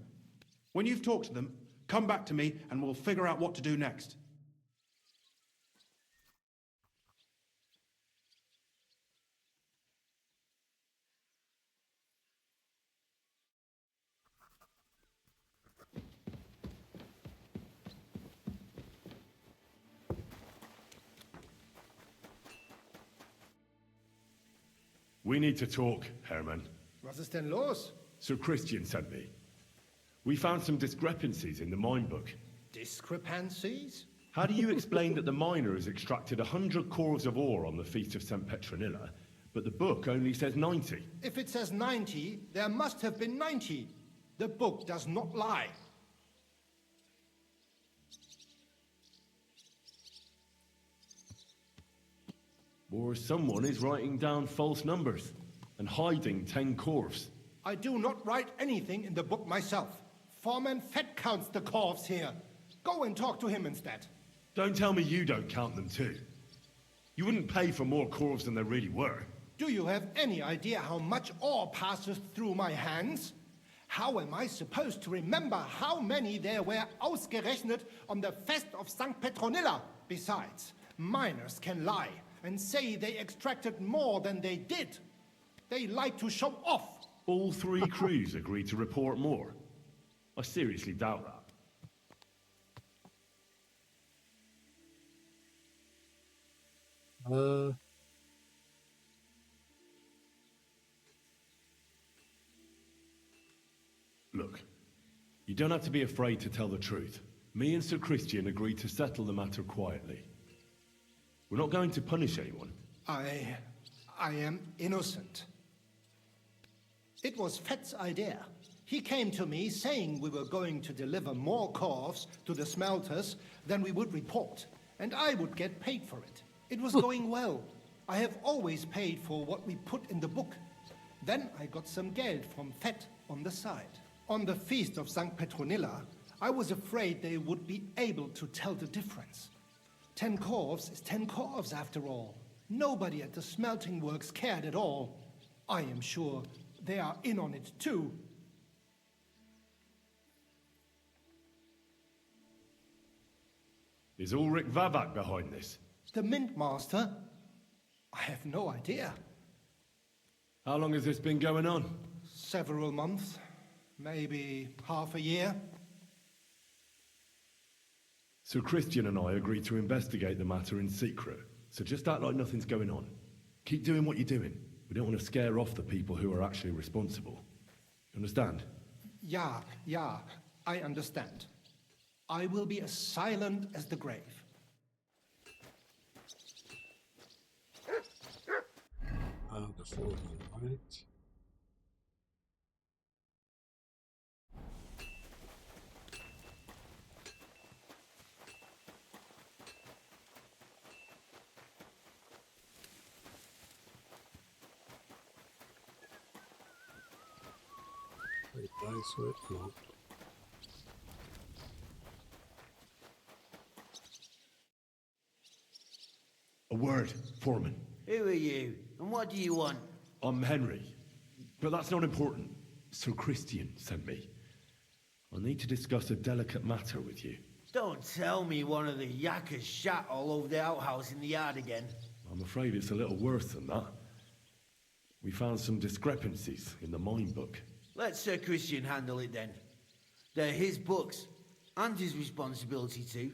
When you've talked to them, come back to me and we'll figure out what to do next. We need to talk, Herman. Was ist denn los? Sir Christian sent me. We found some discrepancies in the mine book. Discrepancies? How do you explain that the miner has extracted 100 corves of ore on the Feast of St. Petronilla, but the book only says 90? If it says 90, there must have been 90. The book does not lie. Or someone is writing down false numbers and hiding 10 corves. I do not write anything in the book myself. Foreman Fett counts the corves here. Go and talk to him instead. Don't tell me you don't count them too. You wouldn't pay for more corves than there really were. Do you have any idea how much ore passes through my hands? How am I supposed to remember how many there were ausgerechnet on the Fest of St. Petronilla? Besides, miners can lie and say they extracted more than they did. They like to show off. All 3 crews agreed to report more. I seriously doubt that. Look, you don't have to be afraid to tell the truth. Me and Sir Christian agreed to settle the matter quietly. We're not going to punish anyone. I am innocent. It was Fett's idea. He came to me saying we were going to deliver more corves to the smelters than we would report, and I would get paid for it. It was going well. I have always paid for what we put in the book. Then I got some geld from Fett on the side. On the feast of St. Petronilla, I was afraid they would be able to tell the difference. 10 corves is 10 corves after all. Nobody at the smelting works cared at all. I am sure they are in on it too. Is Ulrich Vavak behind this? The Mint Master? I have no idea. How long has this been going on? Several months. Maybe half a year. Sir Christian and I agreed to investigate the matter in secret, so just act like nothing's going on. Keep doing what you're doing. We don't want to scare off the people who are actually responsible. You understand? Yeah, I understand. I will be as silent as the grave. The foreman, right? Wait, dice with no. A word, Foreman. Who are you, and what do you want? I'm Henry, but that's not important. Sir Christian sent me. I need to discuss a delicate matter with you. Don't tell me one of the yakkers shat all over the outhouse in the yard again. I'm afraid it's a little worse than that. We found some discrepancies in the mine book. Let Sir Christian handle it then. They're his books, and his responsibility too.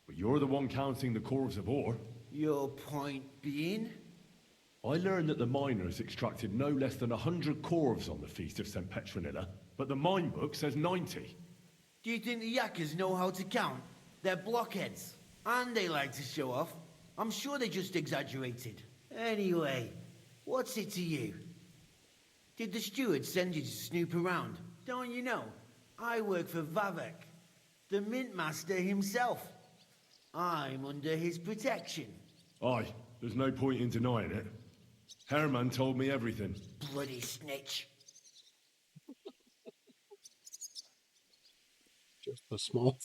But you're the one counting the corves of ore. Your point being? I learned that the miners extracted no less than 100 corves on the Feast of St. Petronilla, but the mine book says 90. Do you think the yakkers know how to count? They're blockheads, and they like to show off. I'm sure they just exaggerated. Anyway, what's it to you? Did the steward send you to snoop around? Don't you know? I work for Vavek, the mint master himself. I'm under his protection. Aye, there's no point in denying it. Herman told me everything. Bloody snitch. Just a small.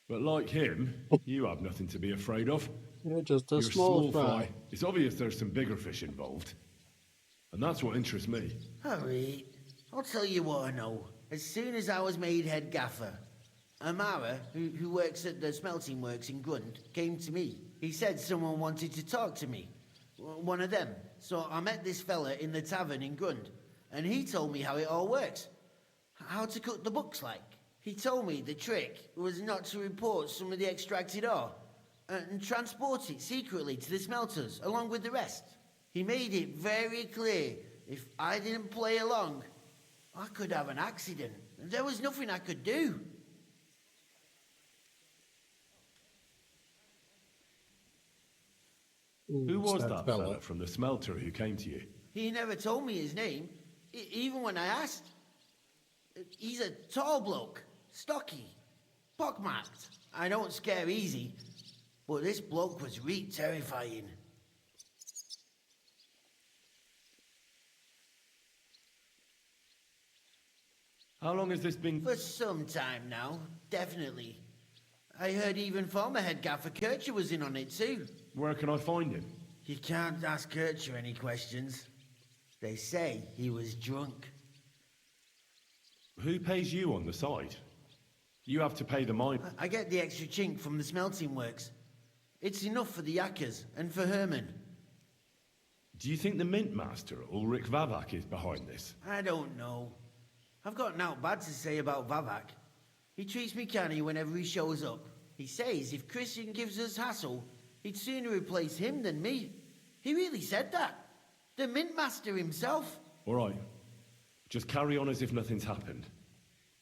But like him, you have nothing to be afraid of. Yeah, just a You're small fry. It's obvious there's some bigger fish involved. And that's what interests me. Hurry. I'll tell you what I know. As soon as I was made head gaffer, Amara, who works at the smelting works in Grund, came to me. He said someone wanted to talk to me. One of them. So I met this fella in the tavern in Grund, and he told me how it all works. How to cut the books like. He told me the trick was not to report some of the extracted ore and transport it secretly to the smelters along with the rest. He made it very clear if I didn't play along, I could have an accident. There was nothing I could do. Who was that fella from the smelter who came to you? He never told me his name, even when I asked. He's a tall bloke, stocky. Pockmarked. I don't scare easy, but this bloke was terrifying. How long has this been? For some time now, definitely. I heard even former head gaffer Kircher was in on it too. Where can I find him? You can't ask Kircher any questions. They say he was drunk. Who pays you on the side? You have to pay the mine. I get the extra chink from the smelting works. It's enough for the Yakkers and for Herman. Do you think the Mint Master, Ulrich Vavak, is behind this? I don't know. I've got naught bad to say about Vavak. He treats me canny whenever he shows up. He says if Christian gives us hassle, he'd sooner replace him than me. He really said that. The Mint Master himself. All right. Just carry on as if nothing's happened.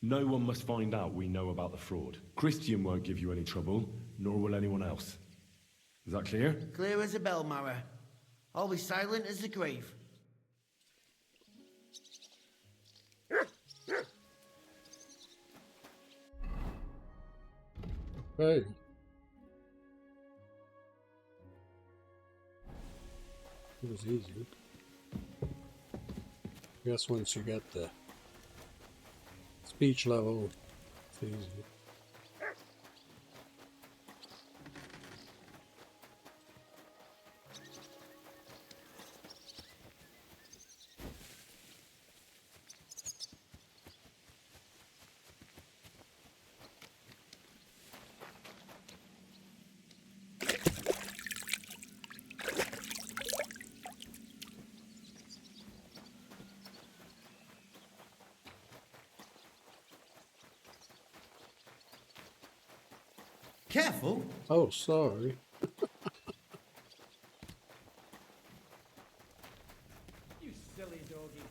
No one must find out we know about the fraud. Christian won't give you any trouble, nor will anyone else. Is that clear? Clear as a bell, Mara. I'll be silent as the grave. Hey. It was easy. I guess once you get the speech level, it's easy. Careful. Oh, sorry. You silly doggy.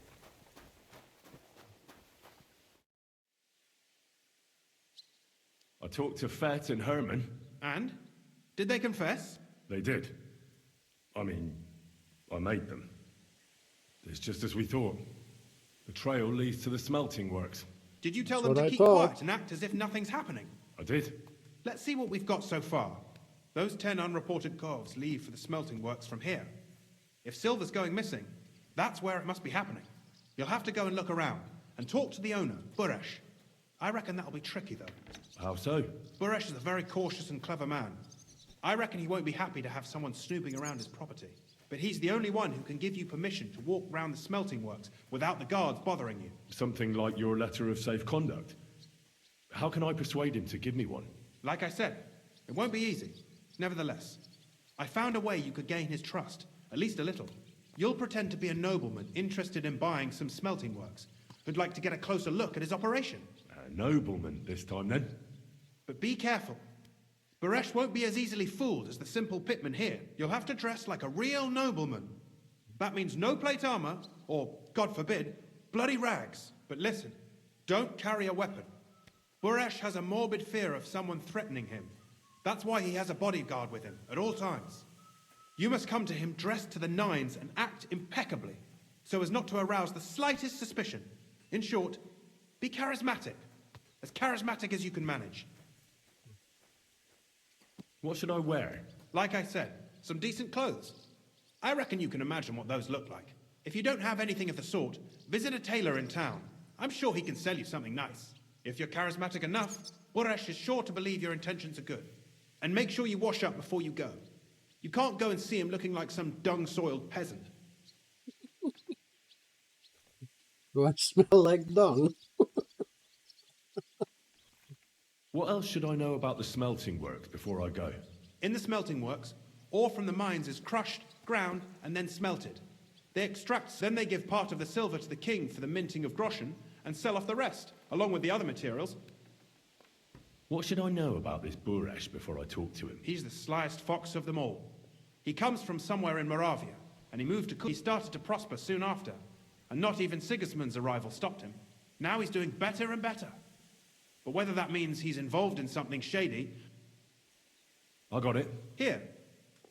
I talked to Fett and Herman. And? Did they confess? They did. I mean, I made them. It's just as we thought. The trail leads to the smelting works. Did you tell them to keep thought. quiet and act as if nothing's happening? I did. Let's see what we've got so far. Those 10 unreported calves leave for the smelting works from here. If silver's going missing, that's where it must be happening. You'll have to go and look around and talk to the owner, Buresh. I reckon that'll be tricky, though. How so? Buresh is a very cautious and clever man. I reckon he won't be happy to have someone snooping around his property. But he's the only one who can give you permission to walk round the smelting works without the guards bothering you. Something like your letter of safe conduct. How can I persuade him to give me one? Like I said, it won't be easy. Nevertheless, I found a way you could gain his trust, at least a little. You'll pretend to be a nobleman interested in buying some smelting works, who'd like to get a closer look at his operation. A nobleman this time, then? But be careful. Buresh won't be as easily fooled as the simple pitman here. You'll have to dress like a real nobleman. That means no plate armor, or, God forbid, bloody rags. But listen, don't carry a weapon. Buresh has a morbid fear of someone threatening him. That's why he has a bodyguard with him at all times. You must come to him dressed to the nines and act impeccably, so as not to arouse the slightest suspicion. In short, be charismatic as you can manage. What should I wear? Like I said, some decent clothes. I reckon you can imagine what those look like. If you don't have anything of the sort, visit a tailor in town. I'm sure he can sell you something nice. If you're charismatic enough, Buresh is sure to believe your intentions are good. And make sure you wash up before you go. You can't go and see him looking like some dung-soiled peasant. Do I smell like dung? What else should I know about the smelting works before I go? In the smelting works, ore from the mines is crushed, ground, and then smelted. They extract, then they give part of the silver to the king for the minting of groschen, and sell off the rest, along with the other materials. What should I know about this Buresh before I talk to him? He's the slyest fox of them all. He comes from somewhere in Moravia, and he moved to He started to prosper soon after, and not even Sigismund's arrival stopped him. Now he's doing better and better. But whether that means he's involved in something shady... I got it. Here,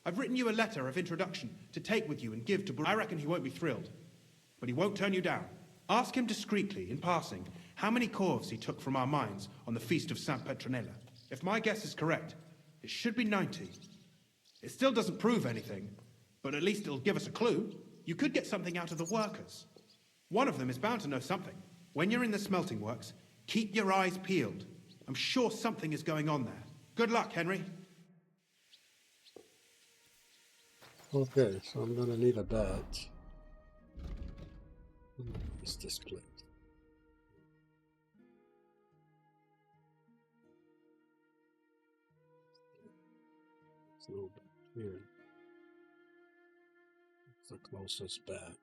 I've written you a letter of introduction to take with you and give to Buresh. I reckon he won't be thrilled, but he won't turn you down. Ask him discreetly, in passing, how many corves he took from our mines on the Feast of St. Petronilla. If my guess is correct, it should be 90. It still doesn't prove anything, but at least it'll give us a clue. You could get something out of the workers. One of them is bound to know something. When you're in the smelting works, keep your eyes peeled. I'm sure something is going on there. Good luck, Henry. Okay, so I'm gonna need a bat. Is this plate? There's no bat here. It's the closest bat.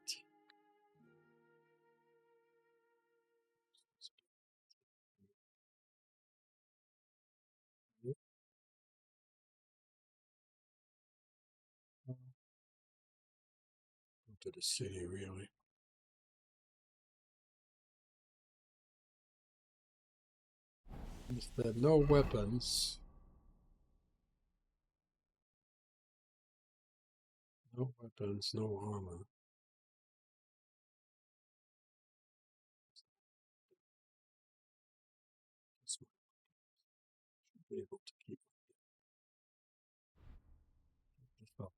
Go to the city, really. Instead, no weapons. No weapons, no armor. Should be able to keep this up.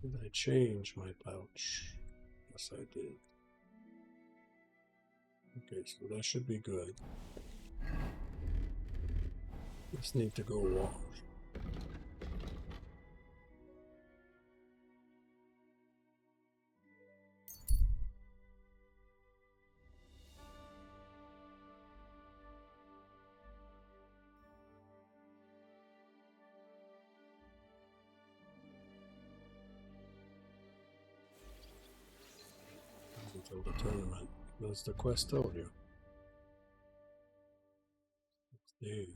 Did I change my pouch? Yes, I did. Okay, so that should be good. Just need to go wash. Until the tournament. That's the quest told you. 6 days.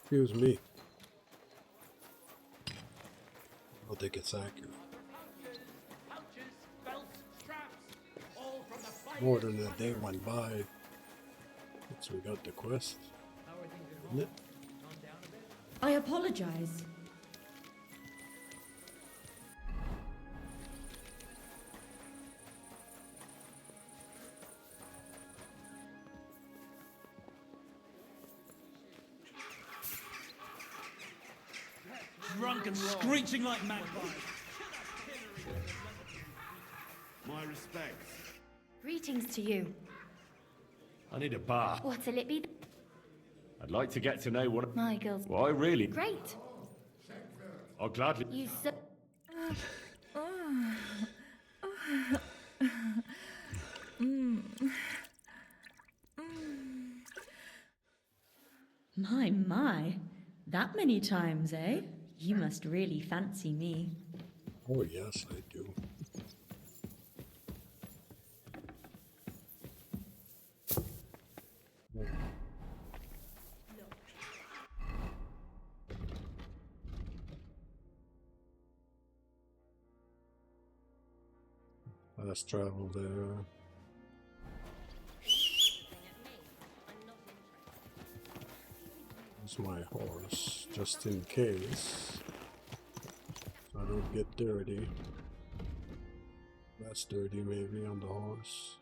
Excuse me. I don't think it's accurate. More than a day went by since we got the quest. Isn't it? I apologize. Drunk and screeching like magpies. My respects. Greetings to you. I need a bar. What'll it be? I'd like to get to know what... My girl's... Well, I really... Great. I'll gladly... You so... My. That many times, eh? You must really fancy me. Oh, yes, I do. Fast travel there. Here's my horse, just in case. So I don't get dirty. Less dirty maybe on the horse.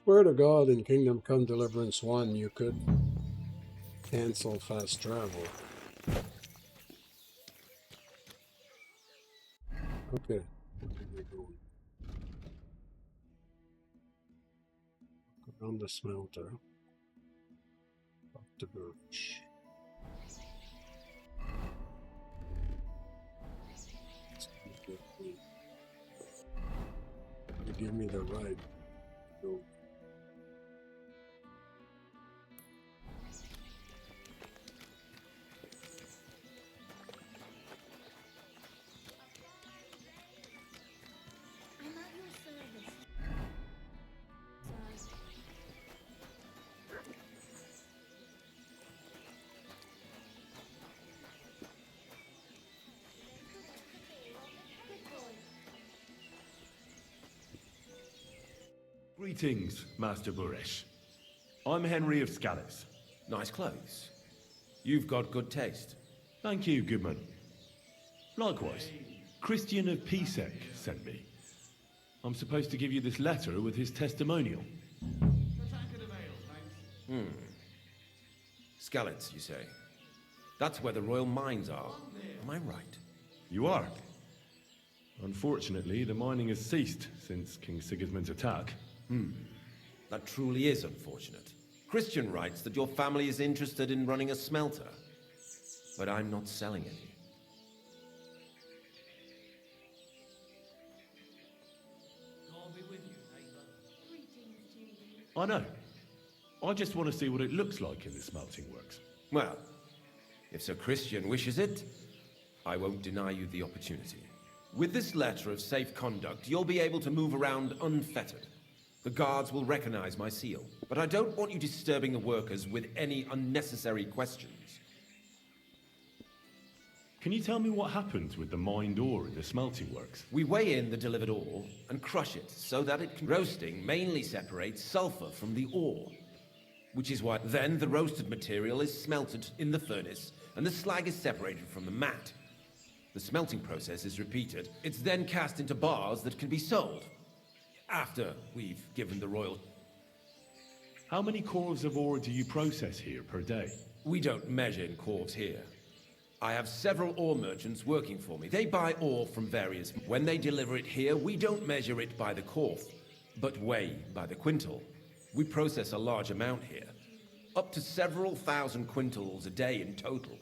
Swear to God, in Kingdom Come Deliverance 1, you could cancel fast travel. Okay, where are we going? Around the smelter. Up the birch. That's good. give me the right. So, I'm at your service. Sir. Greetings, Master Buresh. I'm Henry of Scallis. Nice clothes. You've got good taste. Thank you, Goodman. Likewise, Christian of Pisek sent me. I'm supposed to give you this letter with his testimonial. Scallops, you say? That's where the royal mines are. Am I right? You are. Unfortunately, the mining has ceased since King Sigismund's attack. That truly is unfortunate. Christian writes that your family is interested in running a smelter. But I'm not selling any. I know. I just want to see what it looks like in the smelting works. Well, if Sir Christian wishes it, I won't deny you the opportunity. With this letter of safe conduct, you'll be able to move around unfettered. The guards will recognize my seal, but I don't want you disturbing the workers with any unnecessary questions. Can you tell me what happens with the mined ore in the smelting works? We weigh in the delivered ore and crush it so that it can... Roasting mainly separates sulfur from the ore, which is why then the roasted material is smelted in the furnace and the slag is separated from the matte. The smelting process is repeated. It's then cast into bars that can be sold after we've given the royal... How many corves of ore do you process here per day? We don't measure in corves here. I have several ore merchants working for me. They buy ore from various... When they deliver it here, we don't measure it by the corf, but weigh by the quintal. We process a large amount here, up to several thousand quintals a day in total.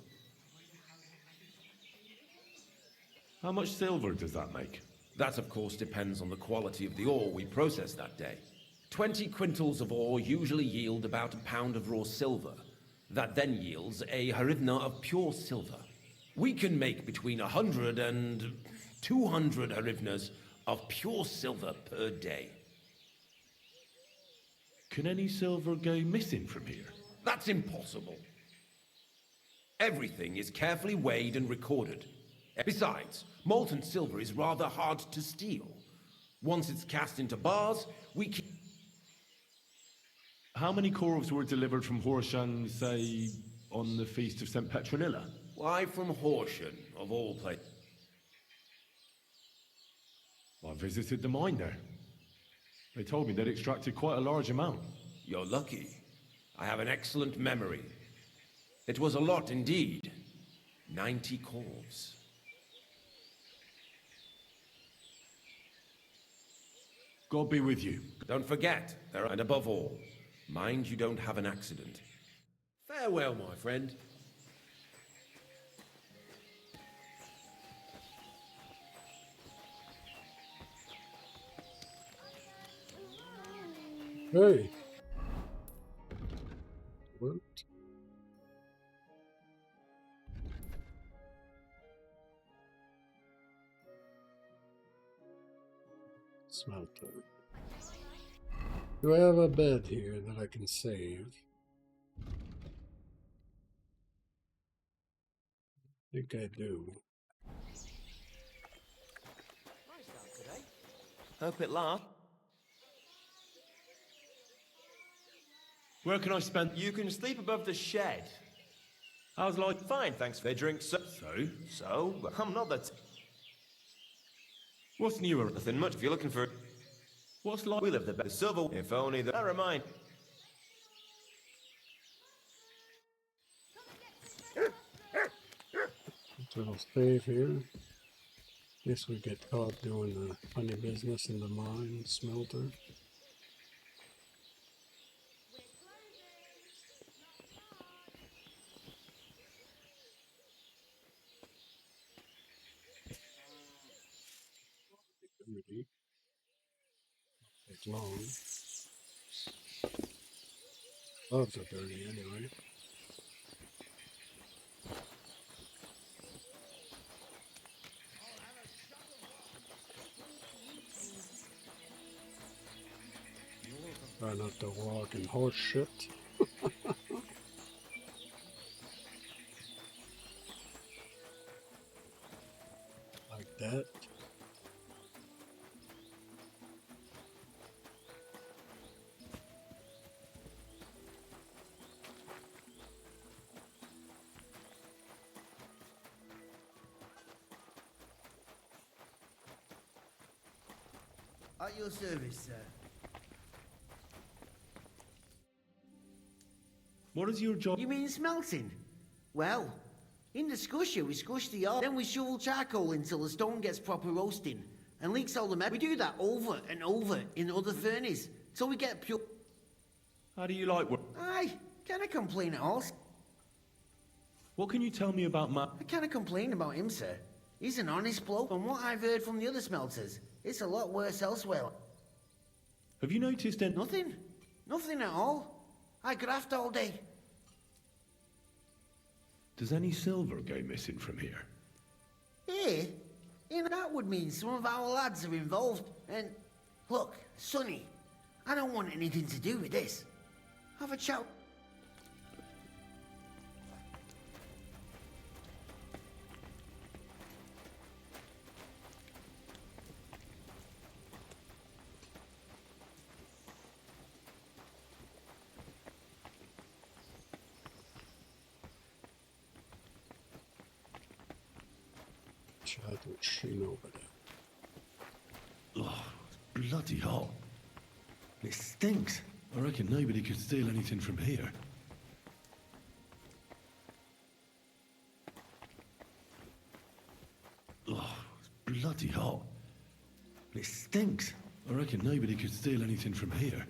How much silver does that make? That, of course, depends on the quality of the ore we process that day. 20 quintals of ore usually yield about a pound of raw silver. That then yields a hryvnia of pure silver. We can make between 100 and 200 hryvnias of pure silver per day. Can any silver go missing from here? That's impossible. Everything is carefully weighed and recorded. Besides, molten silver is rather hard to steal. Once it's cast into bars, we can... How many corves were delivered from Horshan, say, on the Feast of St. Petronilla? Why from Horshan, of all places? I visited the mine there. They told me they'd extracted quite a large amount. You're lucky. I have an excellent memory. It was a lot indeed. 90 corves. God be with you. Don't forget, and above all, mind you don't have an accident. Farewell, my friend. Hey. What? Smelter. Do I have a bed here that I can save? I think I do. Hope it lasts. Where can I spend? You can sleep above the shed. How's life? Fine, thanks. They drink so. But I'm not that. What's newer? Nothing much if you're looking for. What's like? We live the best. Silver. If only the. Never mind. So I'll save here. Guess we get caught doing the funny business in the mine smelter. long. Gloves are dirty anyway. Try not to walk in horse shit. Like that. At your service, sir. What is your job? You mean smelting? Well, in the skusher, we scush the ore, then we shovel charcoal until the stone gets proper roasting and leaks all the metal. We do that over and over in other furnace till we get pure. How do you like work? Aye, can't complain at all. What can you tell me about I can't complain about him, sir. He's an honest bloke. From what I've heard from the other smelters, it's a lot worse elsewhere. Have you noticed any... Nothing. Nothing at all. I graft all day. Does any silver go missing from here? Here? That would mean some of our lads are involved. And look, Sonny, I don't want anything to do with this. Have a chat. Chat with Sheen over there. Oh, it's bloody hot. It stinks. I reckon nobody could steal anything from here. Oh, it's bloody hot. It stinks. I reckon nobody could steal anything from here.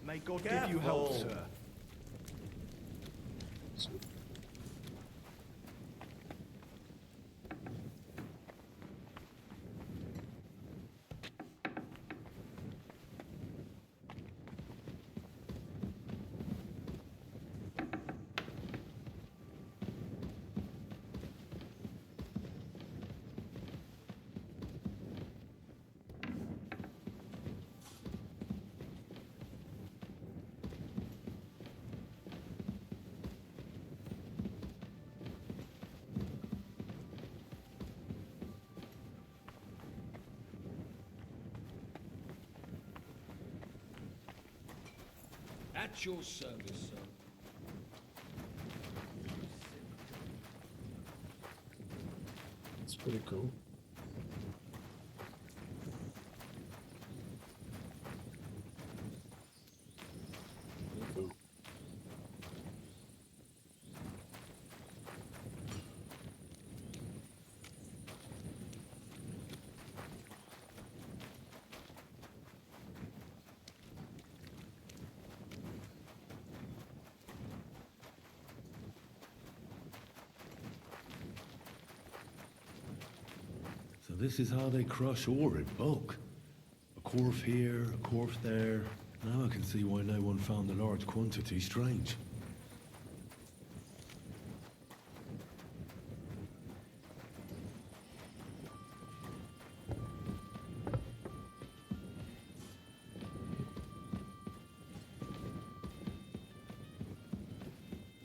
May God give you help, sir. At your service, sir. It's pretty cool. Cool. So this is how they crush ore in bulk. A quarf here, a quarf there. Now I can see why no one found the large quantity strange.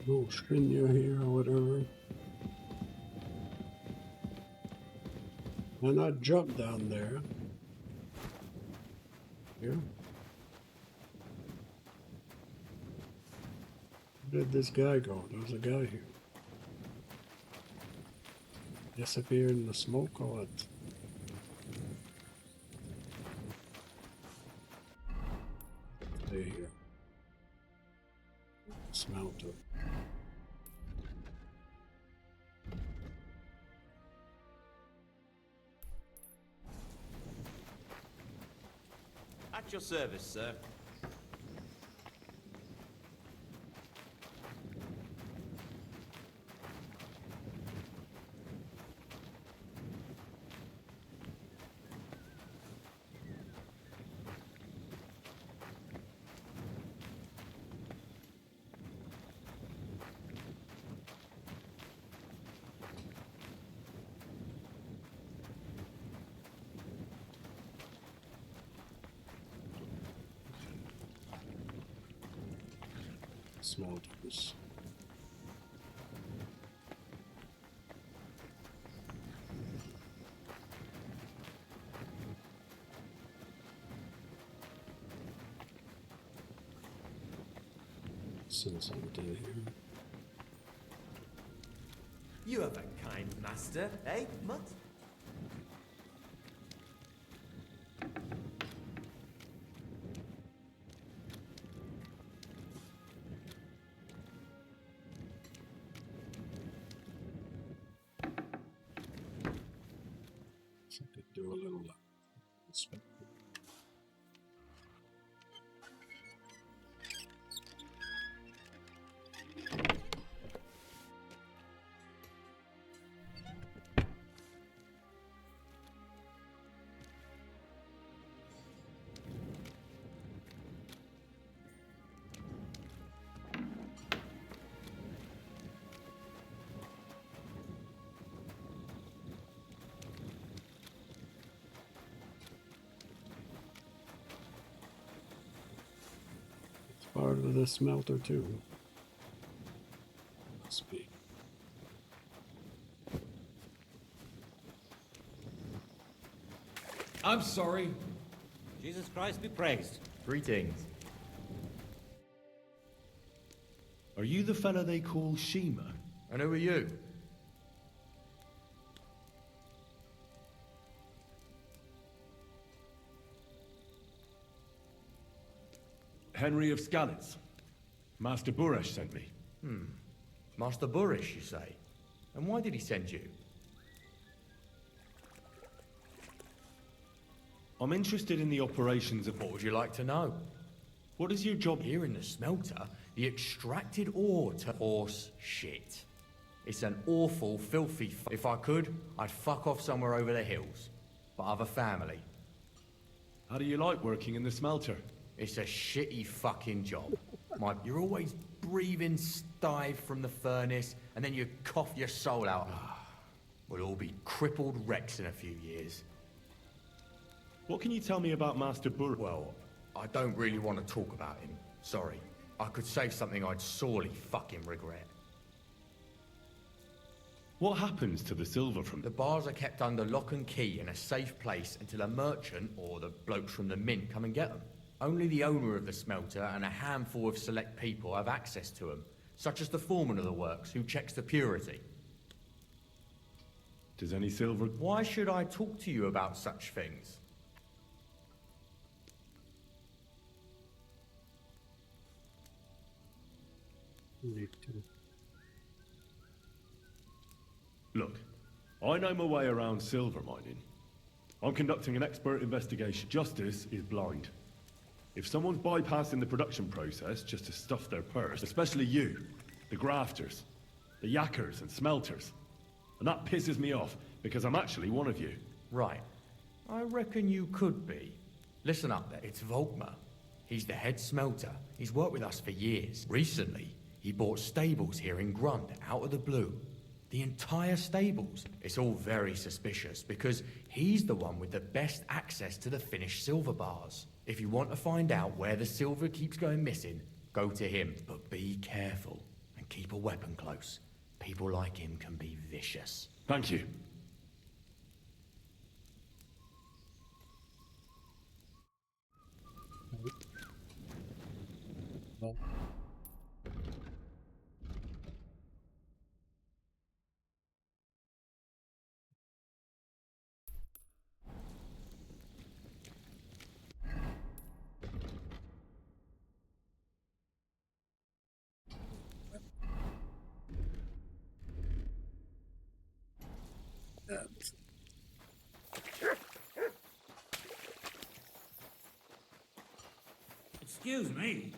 No Shinya here or whatever. And I jumped down there. Here. Where did this guy go? There was a guy here. Disappeared in the smoke or what? Stay here. Smelter. At your service, sir. Smelters. Send something here. You have a kind master, eh, Mutt? So I could do a little inspect. Part of the smelter too. Must be. I'm sorry. Jesus Christ be praised. Greetings. Are you the fella they call Shima? And who are you? Henry of Skalitz. Master Buresh sent me. Master Buresh, you say? And why did he send you? I'm interested in the operations of... What would you like to know? What is your job? Here in the smelter, the extracted ore to horse shit. It's an awful, filthy If I could, I'd fuck off somewhere over the hills. But I've a family. How do you like working in the smelter? It's a shitty fucking job. You're always breathing stive from the furnace, and then you cough your soul out. We'll all be crippled wrecks in a few years. What can you tell me about Master Buresh? Well, I don't really want to talk about him. Sorry. I could say something I'd sorely fucking regret. What happens to the silver from... The bars are kept under lock and key in a safe place until a merchant or the blokes from the mint come and get them. Only the owner of the smelter and a handful of select people have access to them, such as the foreman of the works, who checks the purity. Does any silver... Why should I talk to you about such things? Look, I know my way around silver mining. I'm conducting an expert investigation. Justice is blind. If someone's bypassing the production process just to stuff their purse, especially you, the grafters, the yackers and smelters, and that pisses me off because I'm actually one of you. Right. I reckon you could be. Listen up there, it's Volkmar. He's the head smelter. He's worked with us for years. Recently, he bought stables here in Grund, out of the blue. The entire stables. It's all very suspicious because he's the one with the best access to the finished silver bars. If you want to find out where the silver keeps going missing, go to him. But be careful and keep a weapon close. People like him can be vicious. Thank you. Excuse me.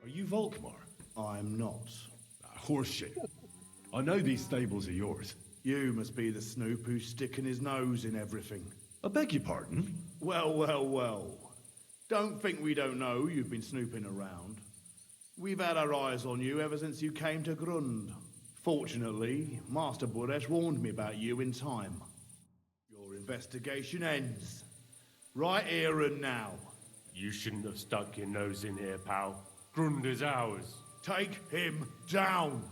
Are you Volkmar? I'm not. Horseshit. I know these stables are yours. You must be the snoop who's sticking his nose in everything. I beg your pardon? Well, well, well. Don't think we don't know you've been snooping around. We've had our eyes on you ever since you came to Grund. Fortunately, Master Buresh warned me about you in time. Your investigation ends. Right here and now. You shouldn't have stuck your nose in here, pal. Grund is ours. Take him down!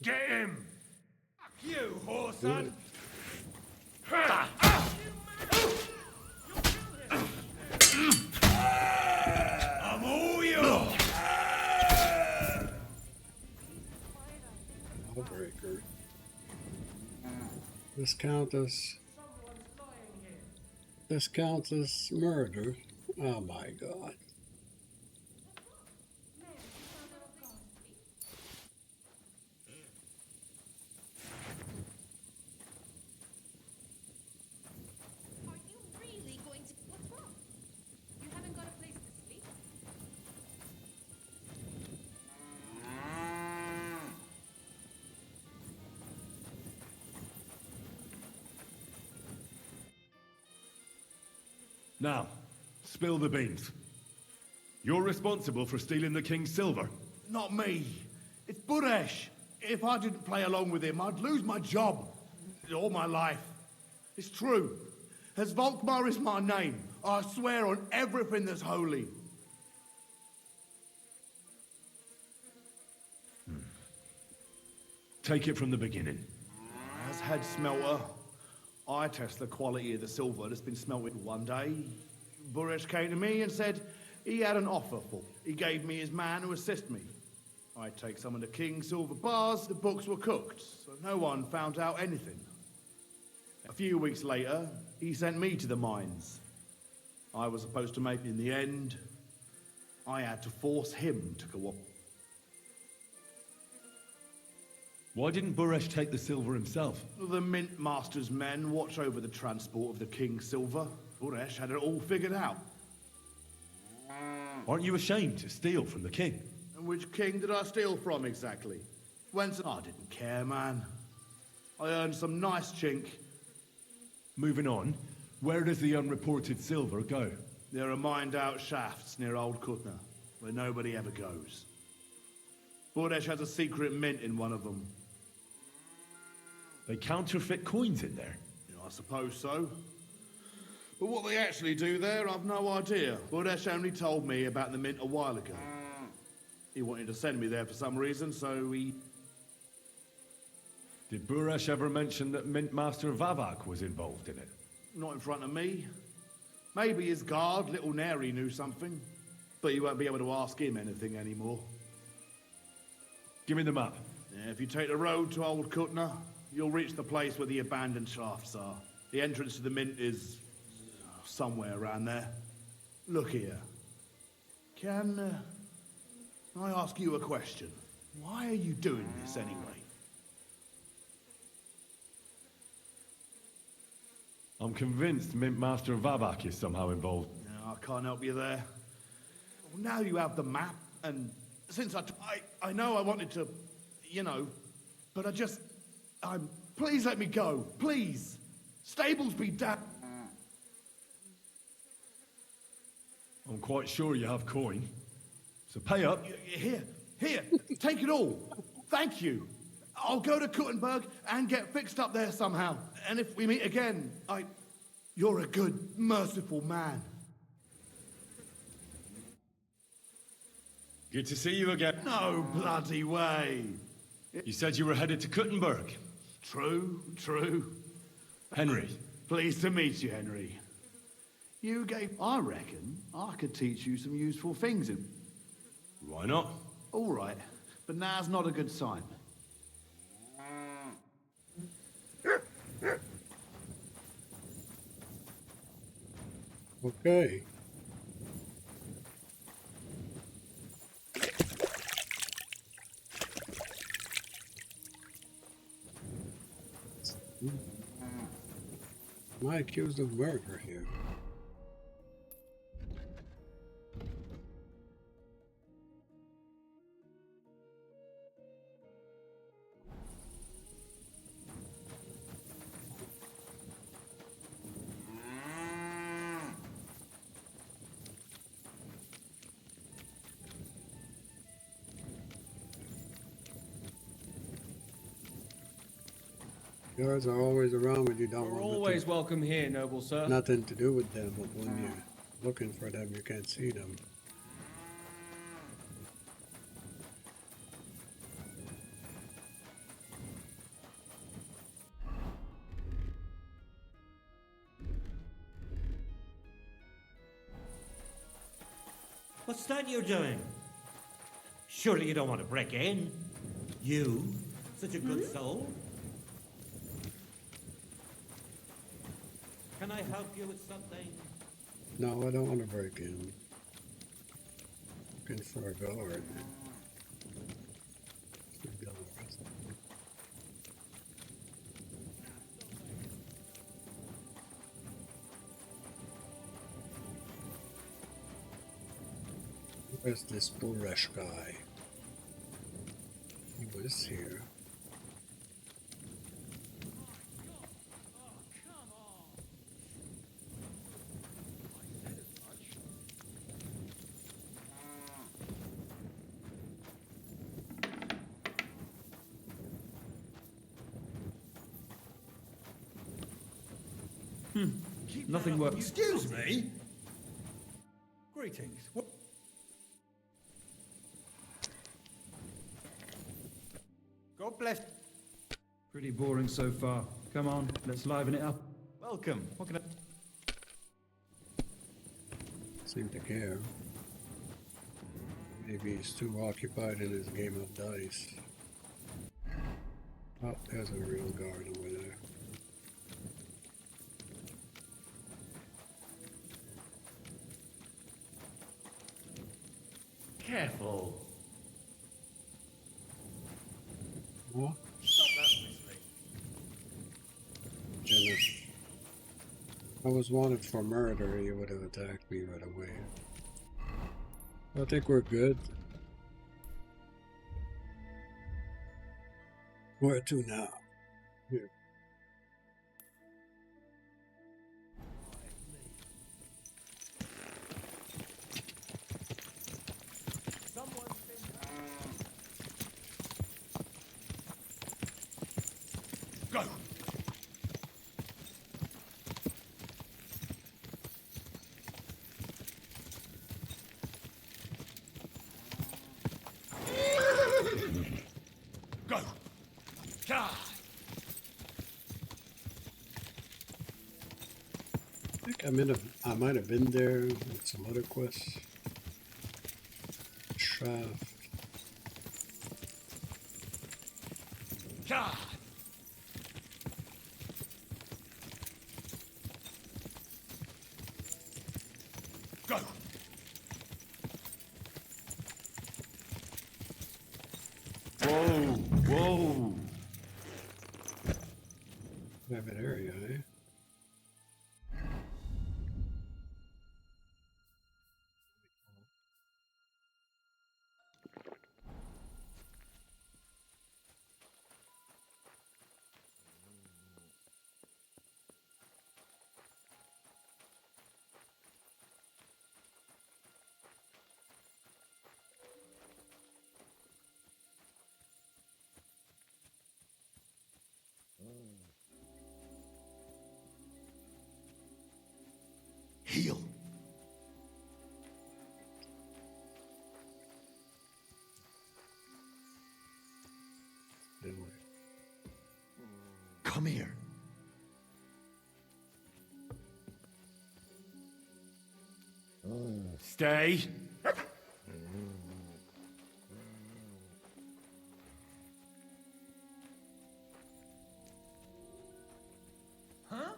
Get him! Fuck you, whoreson! I'm all yours! Lawbreaker. This count as murder. Oh my god. Now, spill the beans. You're responsible for stealing the king's silver. Not me. It's Buresh. If I didn't play along with him, I'd lose my job. All my life. It's true. As Volkmar is my name, I swear on everything that's holy. Take it from the beginning. As head smelter, I test the quality of the silver that's been smelted one day. Buresh came to me and said he had an offer for. He gave me his man to assist me. I take some of the king's silver bars, the books were cooked, so no one found out anything. A few weeks later, he sent me to the mines. I was supposed to make it in the end. I had to force him to cooperate. Why didn't Buresh take the silver himself? The Mint Master's men watch over the transport of the king's silver. Buresh had it all figured out. Aren't you ashamed to steal from the king? And which king did I steal from exactly? Whence? I didn't care, man. I earned some nice chink. Moving on, where does the unreported silver go? There are mined-out shafts near Old Kutna, where nobody ever goes. Buresh has a secret mint in one of them. They counterfeit coins in there? Yeah, I suppose so. But what they actually do there, I've no idea. Buresh only told me about the mint a while ago. He wanted to send me there for some reason, so he... Did Buresh ever mention that Mint Master Vavak was involved in it? Not in front of me. Maybe his guard, Little Neri, knew something. But you won't be able to ask him anything anymore. Give me the map. Yeah, if you take the road to Old Kutna, you'll reach the place where the abandoned shafts are. The entrance to the mint is... somewhere around there. Look here. Can I ask you a question? Why are you doing this anyway? I'm convinced Mint Master Vavak is somehow involved. No, I can't help you there. Well, now you have the map, and since I know I wanted to, you know, but please let me go, please. Stables be damned. I'm quite sure you have coin. So pay up. Here, take it all. Thank you. I'll go to Kuttenberg and get fixed up there somehow. And if we meet again, you're a good, merciful man. Good to see you again. No bloody way. You said you were headed to Kuttenberg. True, true. Henry. Pleased to meet you, Henry. I reckon I could teach you some useful things. Why not? All right, but now's not a good time. Okay. Am I accused of murder here? Guards are always around when you don't We're want always welcome here, noble sir. nothing to do with them, but when you're looking for them, you can't see them. What's that you're doing? Surely you don't want to break in? You? Such a good soul? Can I help you with something? No, I don't want to break in. Looking for a guard. Where's this Buresh guy? He was here. Nothing works. Excuse me? Greetings. God bless. Pretty boring so far. Come on, let's liven it up. Welcome. What can I... Seem to care. Maybe he's too occupied in his game of dice. Oh, there's a real guard over there. Careful. What? Stop that, Weasley. Jenna. I was wanted for murder, he would have attacked me right away. I think we're good. Where to now? Here. Go! Go! Charge! I think I might have been there with some other quests. Shaft. Charge! Go! Whoa, whoa. Private area, eh? Come here. Stay. Huh?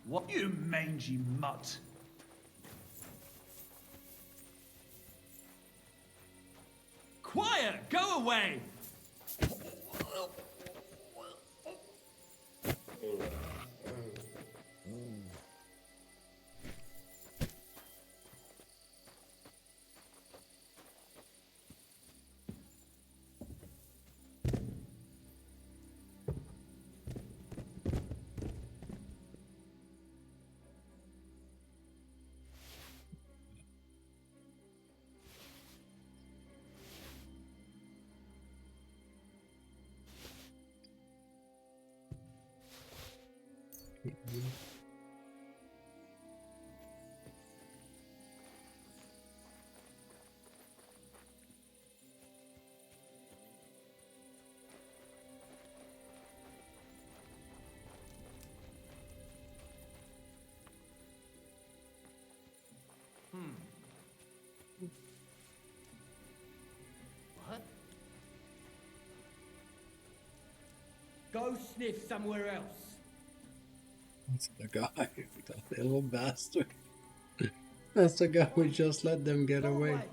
What, you mangy mutt? Quiet! Go away! What? Go sniff somewhere else. That's the guy, that little bastard. That's the guy who just let them get away. What?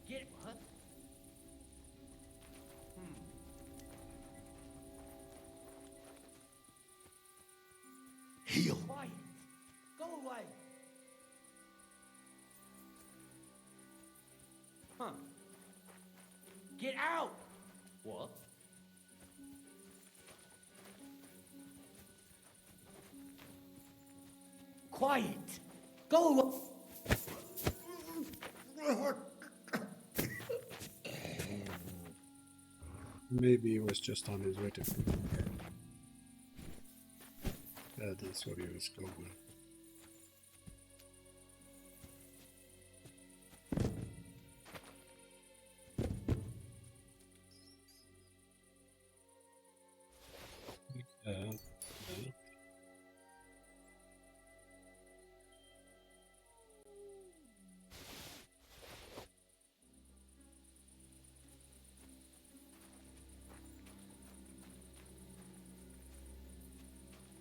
Get what? Heal. Quiet. Go away. Huh. Get out! What? Quiet! Go away! Maybe he was just on his way to food. That's where he was going.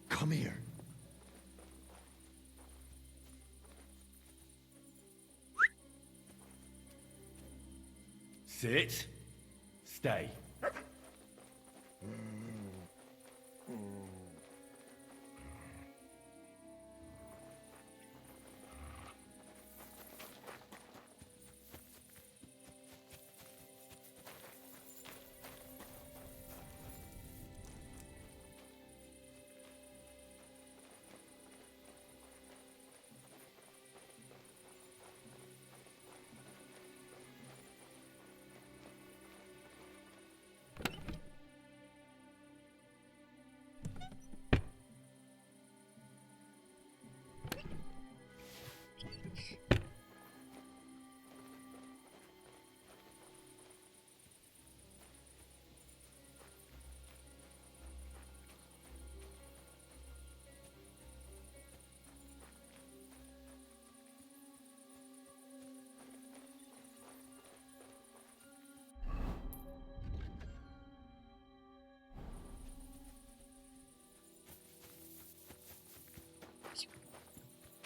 Come here. Sit. Stay.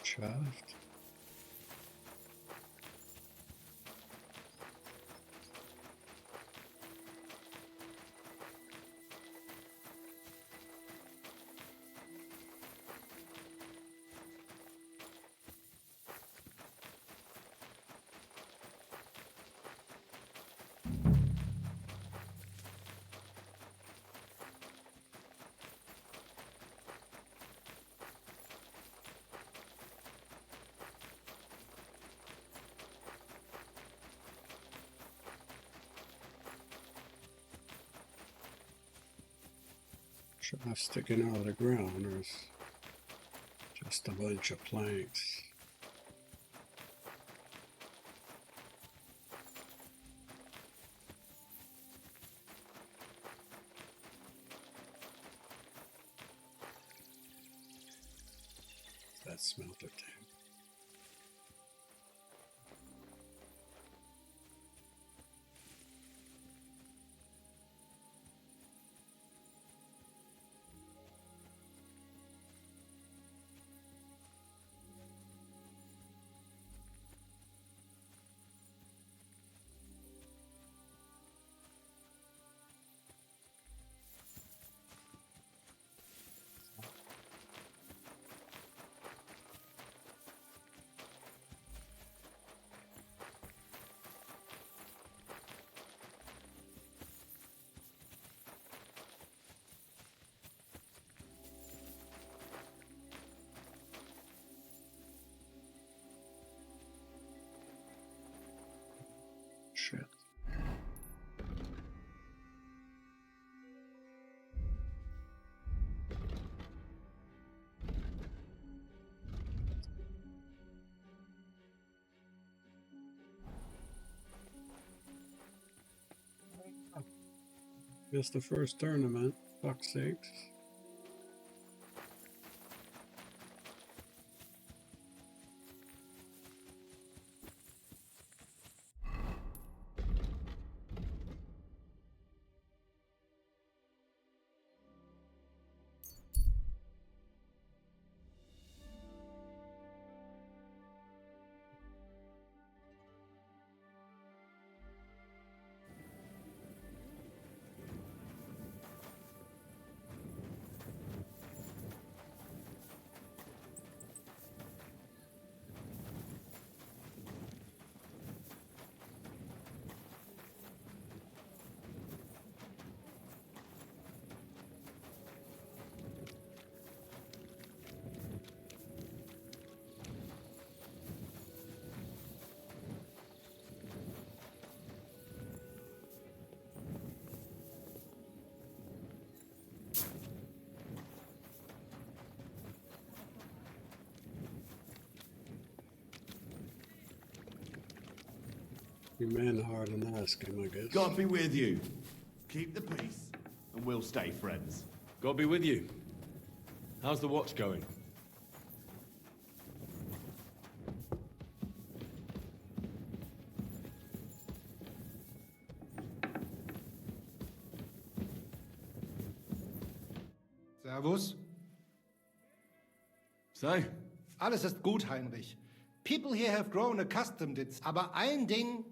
Shaft. Shaft sticking out of the ground. There's Just a bunch of planks. That smelter tank. Shit. Missed the first tournament. Fuck's sakes. You man hard and ask him, I guess. God be with you. Keep the peace, and we'll stay friends. God be with you. How's the watch going? Servus. So? Alles ist gut, Heinrich. People here have grown accustomed to it, aber ein Ding...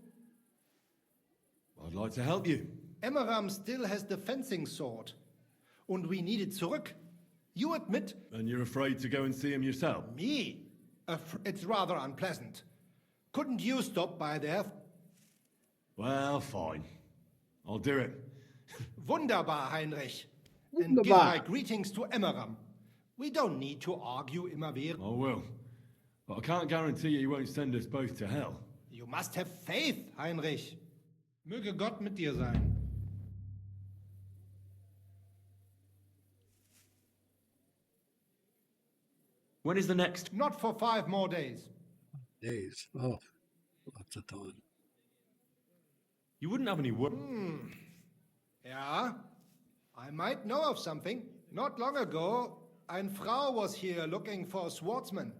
I'd like to help you. Emmeram still has the fencing sword. Und we need it zurück. You admit... And you're afraid to go and see him yourself? Me? It's rather unpleasant. Couldn't you stop by there? Well, fine. I'll do it. Wunderbar, Heinrich. And give my greetings to Emmeram. We don't need to argue immer wieder. I will. But I can't guarantee you won't send us both to hell. You must have faith, Heinrich. Möge Gott mit dir sein. When is the next? Not for 5 more days. Days? Oh, lots of time. You wouldn't have any work? Yeah, I might know of something. Not long ago, eine Frau was here looking for a swordsman.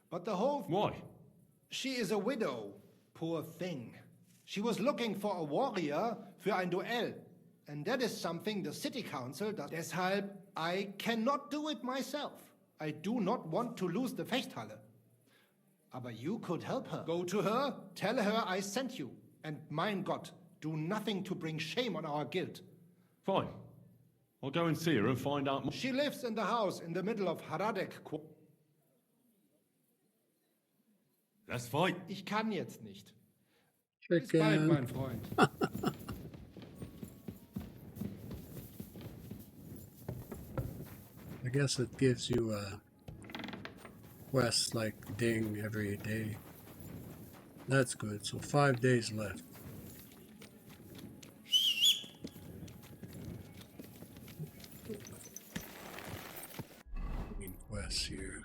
But the whole... Why? She is a widow. Poor thing. She was looking for a warrior für ein Duell. And that is something the city council does. Deshalb, I cannot do it myself. I do not want to lose the Fechthalle. Aber you could help her. Go to her, tell her I sent you. And mein Gott, do nothing to bring shame on our guild. Fine. I'll go and see her and find out more. She lives in the house in the middle of Haradek. Let's fight. Ich kann jetzt nicht. Bis bald, mein Freund. I guess it gives you a quest like ding every day. That's good. So 5 days left. Quests here.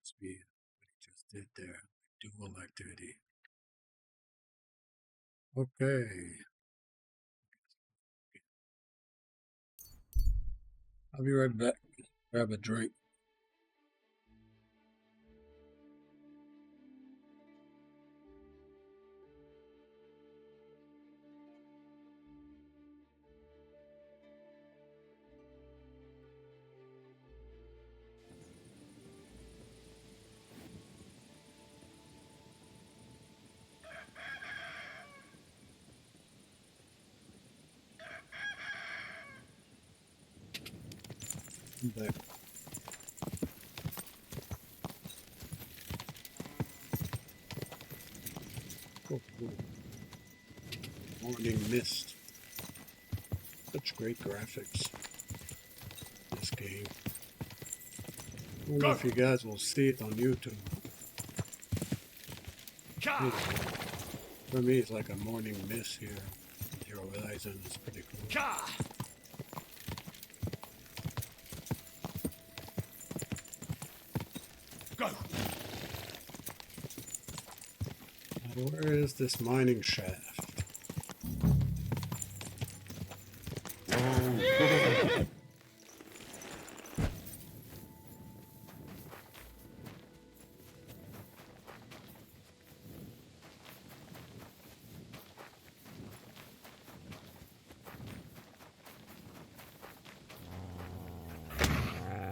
Must be what he just did there. Dual activity. Okay. I'll be right back. Grab a drink. I'm back. Oh, cool. Morning mist. Such great graphics. This game. I don't know if you guys will see it on YouTube. For me, it's like a morning mist here. The horizon is pretty cool. Go. Now, where is this mining shaft?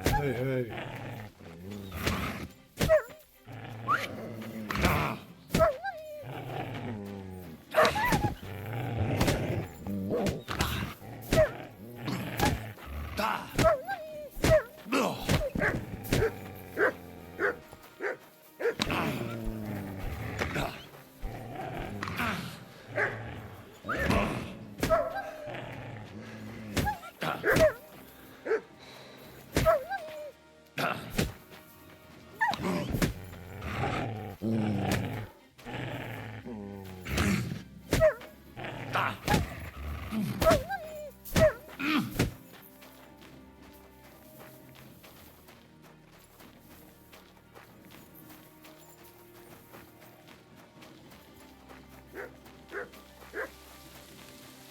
Hey, hey.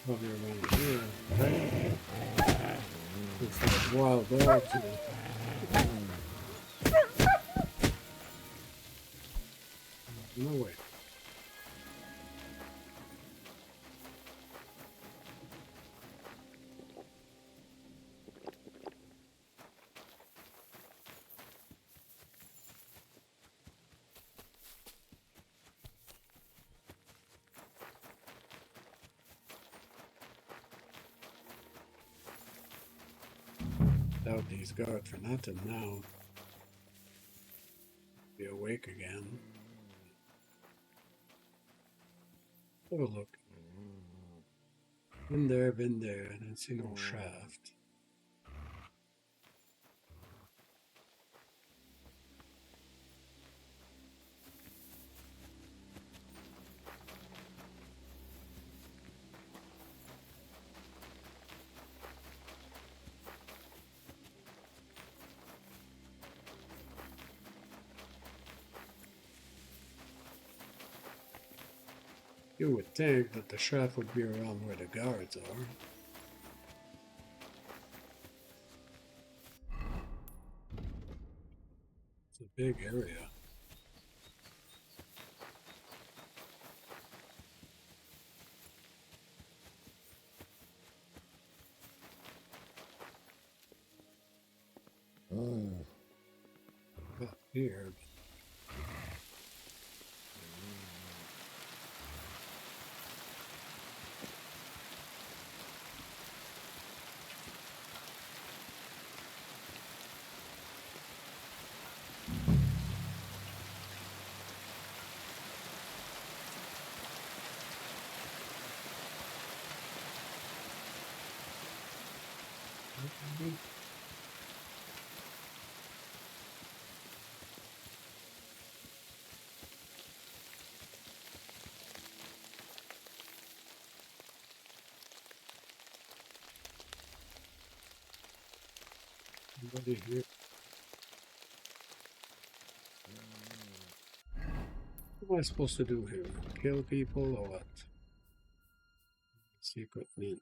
Probably around here, right? It's like wild dogs here. No way. Doubt these guards for nothing now. Be awake again. Have a look. Been there, I didn't see no shaft. You would think that the shaft would be around where the guards are. It's a big area. Up here. Somebody here. What am I supposed to do here? Kill people or what? Secret mint.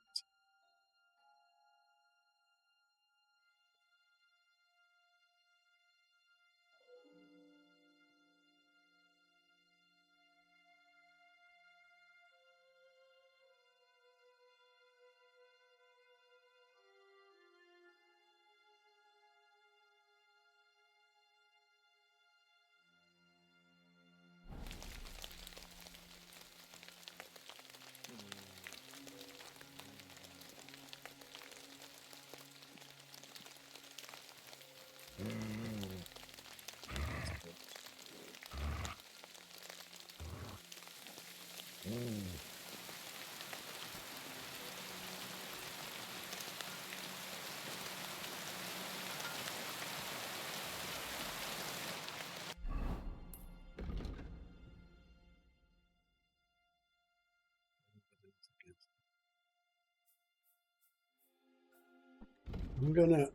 I'm gonna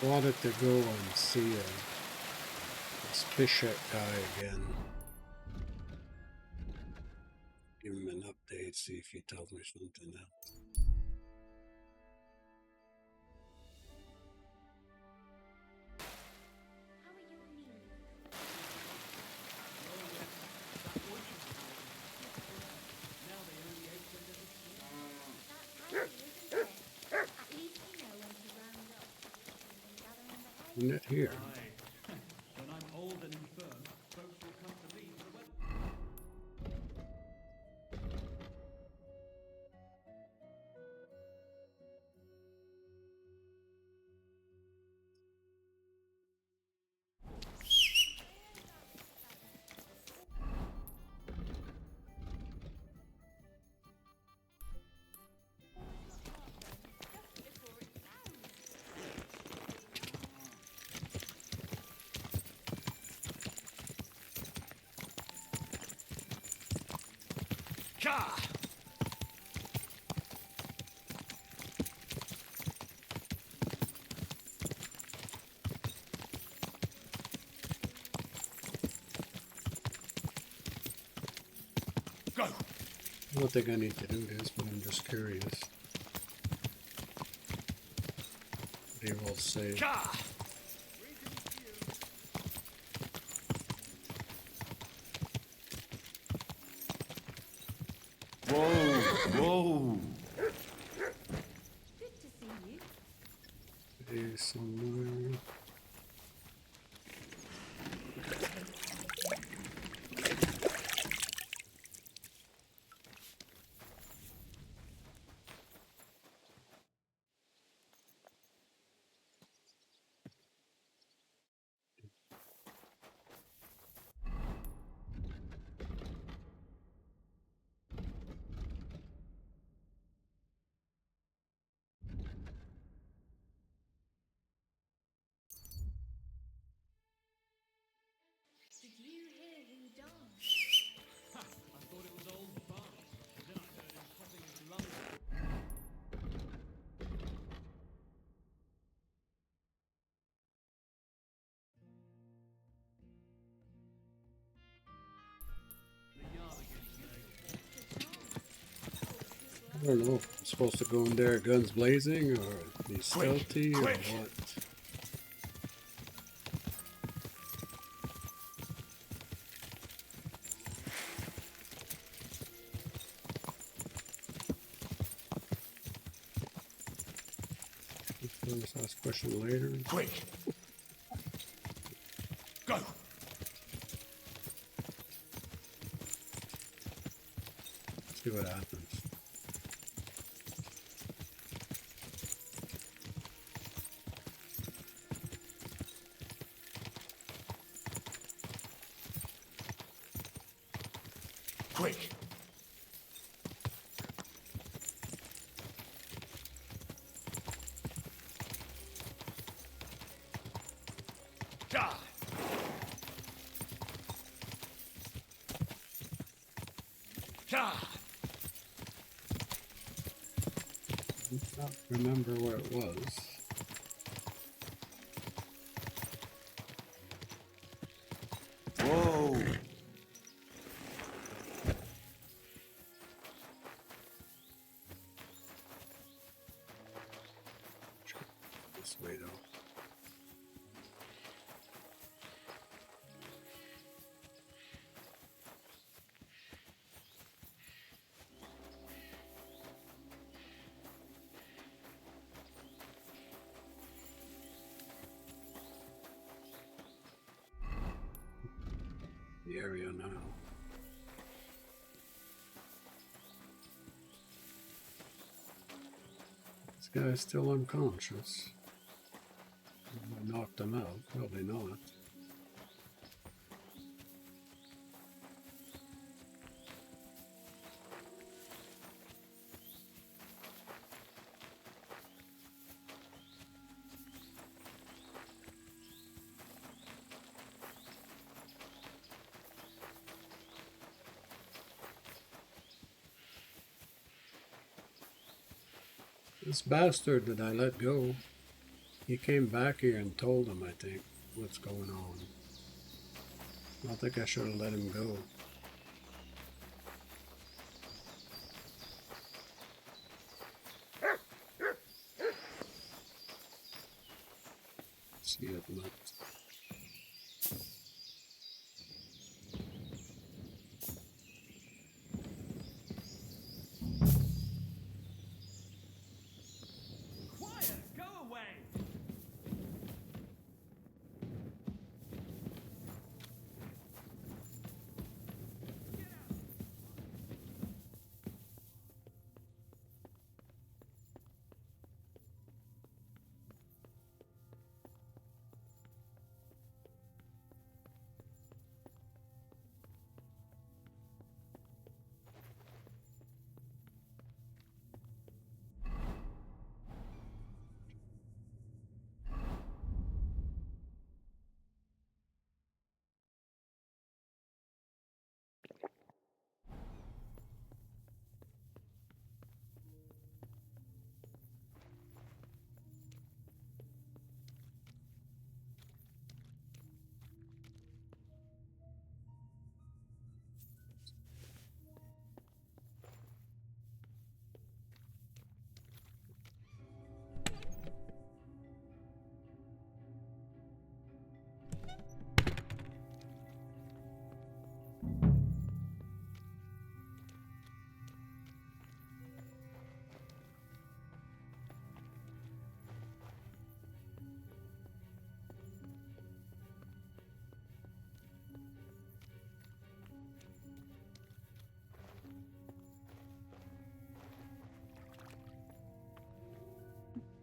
wanted to go and see this Bishop guy again. Give him an update, see if he tells me something else. Isn't it here? When I'm old and infirm, folks will come to me for the wedding. I don't think I need to do this, but I'm just curious. They will say. Whoa, whoa. Good to see you. There's somewhere. Did you hear who died? Ha! I thought it was old Barnes. Then I heard him coughing his lungs. I don't know. I'm supposed to go in there guns blazing or be stealthy or what? Let's ask a question later. Quick! Go! See what happens. Quick! I don't remember where it was. Whoa! This way though. The area now. This guy is still unconscious. I knocked him out, probably not. This bastard that I let go, he came back here and told him, I think, what's going on. I think I should have let him go. See it, but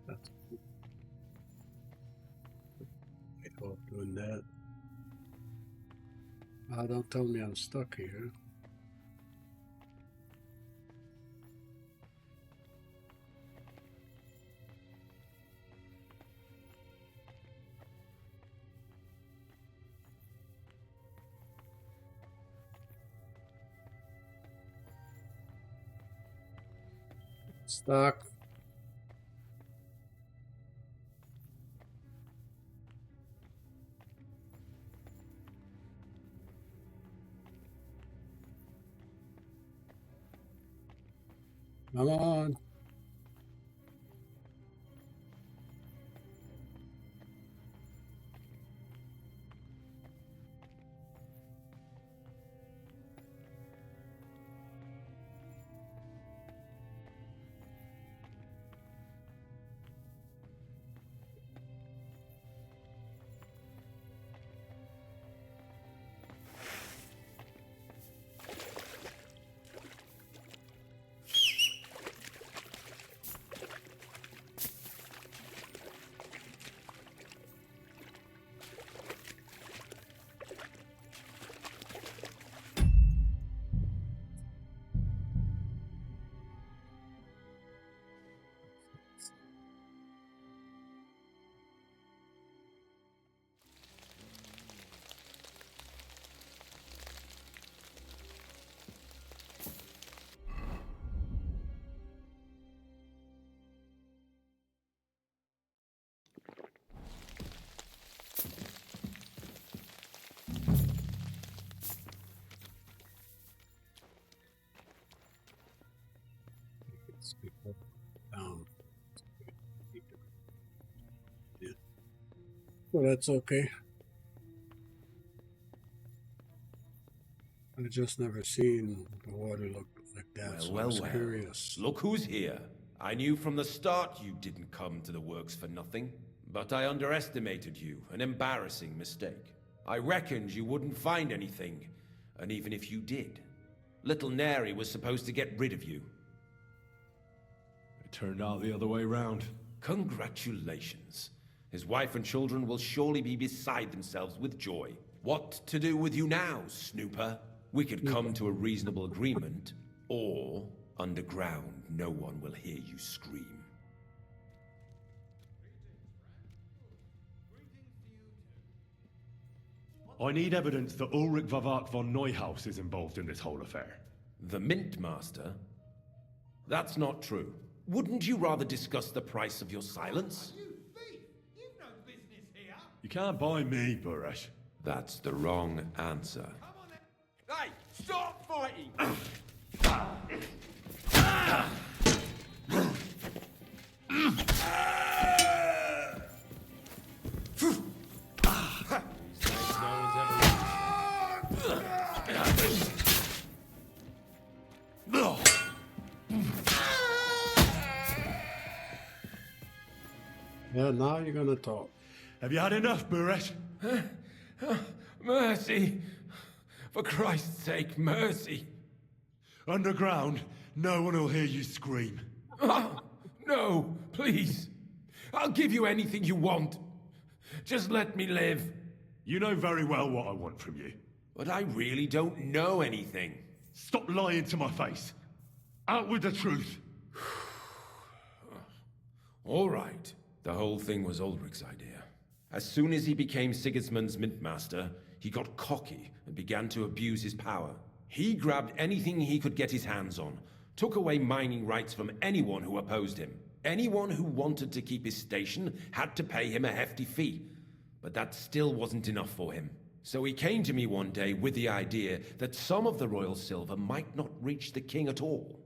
that's off doing that. Don't tell me I'm stuck here. Stuck. Come on. before down. Yeah. Well, that's okay. I just never seen the water look like that, so I was curious. Look who's here. I knew from the start you didn't come to the works for nothing, but I underestimated you, an embarrassing mistake. I reckoned you wouldn't find anything, and even if you did, little Neri was supposed to get rid of you. It turned out the other way round. Congratulations. His wife and children will surely be beside themselves with joy. What to do with you now, Snooper? We could come to a reasonable agreement, or underground, no one will hear you scream. I need evidence that Ulrich Vavart von Neuhaus is involved in this whole affair. The Mint Master? That's not true. Wouldn't you rather discuss the price of your silence? You can't buy me, Buresh. That's the wrong answer. Hey, stop fighting! Yeah, now you're gonna talk. Have you had enough, Buresh? Mercy! For Christ's sake, mercy! Underground, no one will hear you scream. Oh, no, please. I'll give you anything you want. Just let me live. You know very well what I want from you. But I really don't know anything. Stop lying to my face. Out with the truth. All right. The whole thing was Ulrich's idea. As soon as he became Sigismund's Mintmaster, he got cocky and began to abuse his power. He grabbed anything he could get his hands on, took away mining rights from anyone who opposed him. Anyone who wanted to keep his station had to pay him a hefty fee. But that still wasn't enough for him. So he came to me one day with the idea that some of the royal silver might not reach the king at all.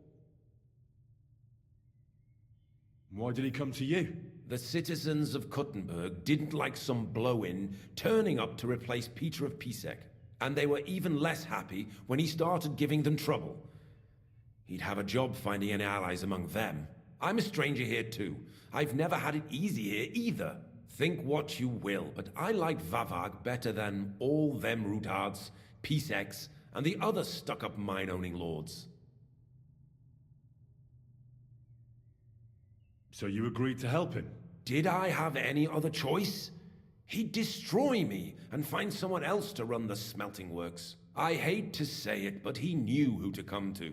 Why did he come to you? The citizens of Kuttenberg didn't like some blow-in turning up to replace Peter of Pisek, and they were even less happy when he started giving them trouble. He'd have a job finding any allies among them. I'm a stranger here too. I've never had it easy here either. Think what you will, but I like Vavag better than all them Rutards, Piseks, and the other stuck-up mine-owning lords. So you agreed to help him? Did I have any other choice? He'd destroy me and find someone else to run the smelting works. I hate to say it, but he knew who to come to.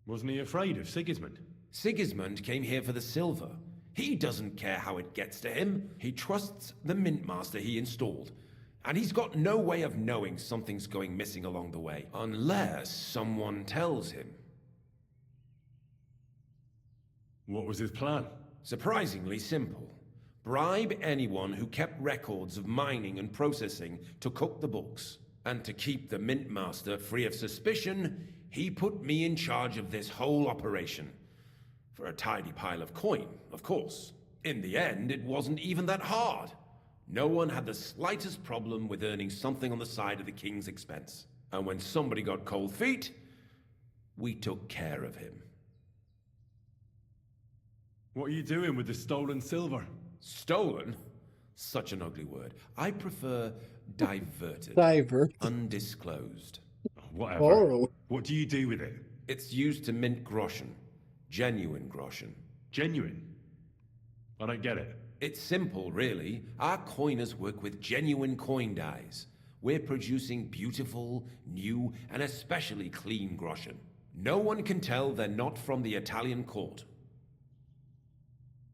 Wasn't he afraid of Sigismund? Sigismund came here for the silver. He doesn't care how it gets to him. He trusts the Mintmaster he installed. And he's got no way of knowing something's going missing along the way, unless someone tells him. What was his plan? Surprisingly simple. Bribe anyone who kept records of mining and processing to cook the books. And to keep the Mintmaster free of suspicion, he put me in charge of this whole operation. For a tidy pile of coin, of course. In the end, it wasn't even that hard. No one had the slightest problem with earning something on the side of the king's expense. And when somebody got cold feet, we took care of him. What are you doing with the stolen silver? Stolen? Such an ugly word. I prefer diverted. Undisclosed. Whatever. Oh. What do you do with it? It's used to mint groschen. Genuine groschen. Genuine? I don't get it. It's simple, really. Our coiners work with genuine coin dyes. We're producing beautiful, new, and especially clean groschen. No one can tell they're not from the Italian court.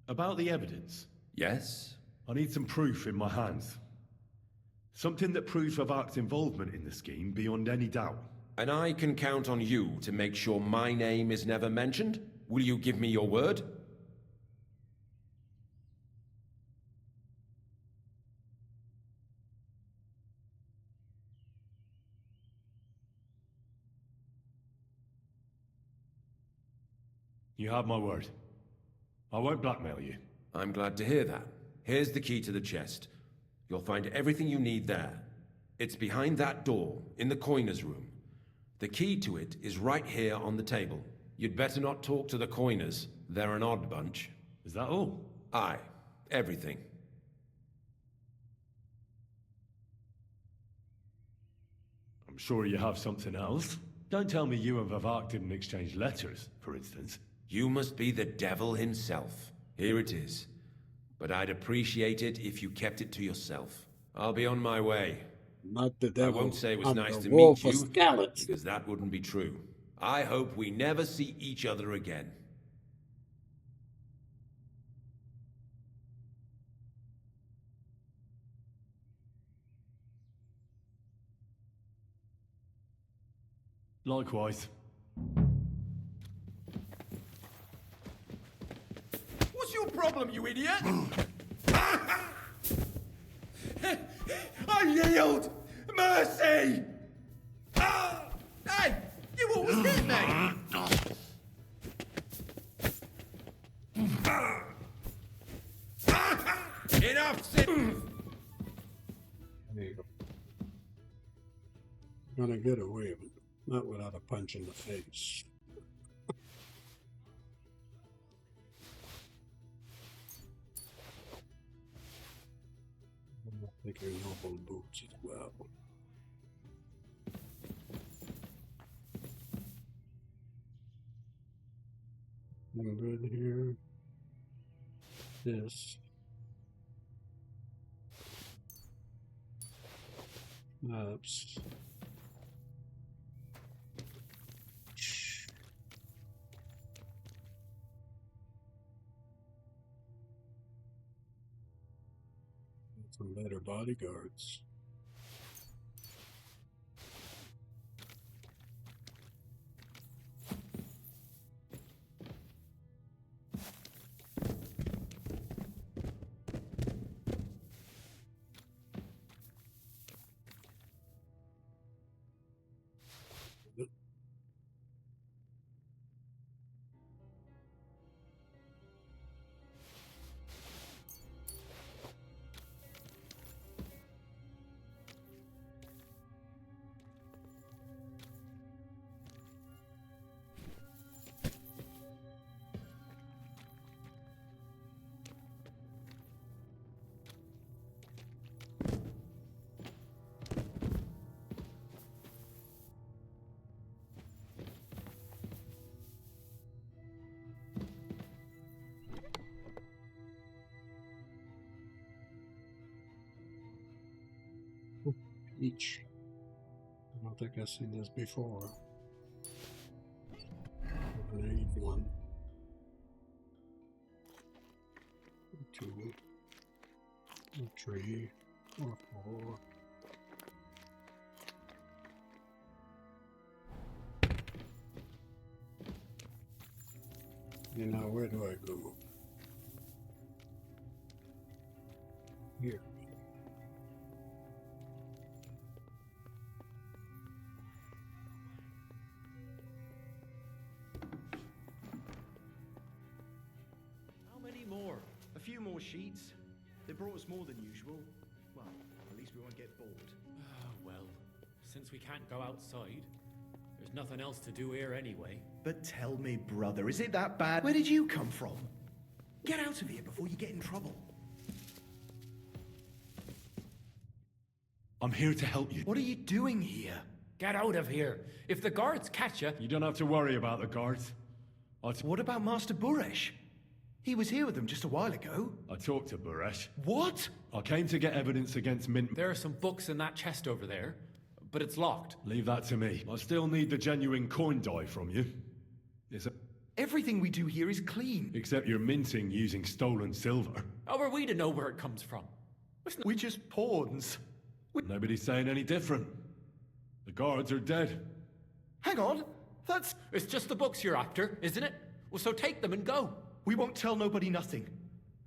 About the evidence? Yes? I need some proof in my hands. Something that proves Vavark's involvement in the scheme beyond any doubt. And I can count on you to make sure my name is never mentioned? Will you give me your word? You have my word. I won't blackmail you. I'm glad to hear that. Here's the key to the chest. You'll find everything you need there. It's behind that door, in the coiner's room. The key to it is right here on the table. You'd better not talk to the coiners. They're an odd bunch. Is that all? Aye. Everything. I'm sure you have something else. Don't tell me you and Vivek didn't exchange letters, for instance. You must be the devil himself. Here it is. But I'd appreciate it if you kept it to yourself. I'll be on my way. Not the devil. I won't say it was I'm nice the to wolf meet of you, Skalitz. because that wouldn't be true. I hope we never see each other again. Likewise. What's your problem, you idiot? I yield! Mercy! Hey! You almost hit me! Enough, Sid! There you go. Gonna get away with it. Not without a punch in the face. I'll take your noble boots as well. I'm good here. This. Maps. Some better bodyguards. Each. I don't think I've seen this before. I need one. 2, 3, or 4. And now where do I go? Here. More. A few more sheets. They brought us more than usual. Well, at least we won't get bored. Well, since we can't go outside, there's nothing else to do here anyway. But tell me, brother, is it that bad? Where did you come from? Get out of here before you get in trouble. I'm here to help you. What are you doing here? Get out of here. If the guards catch you... You don't have to worry about the guards. What about Master Buresh? He was here with them just a while ago. I talked to Buresh. What? I came to get evidence against Mint. There are some books in that chest over there, but it's locked. Leave that to me. I still need the genuine coin die from you. Everything we do here is clean. Except you're minting using stolen silver. How are we to know where it comes from? We're just pawns. Nobody's saying any different. The guards are dead. Hang on. That's... It's just the books you're after, isn't it? Well, so take them and go. We won't tell nobody nothing.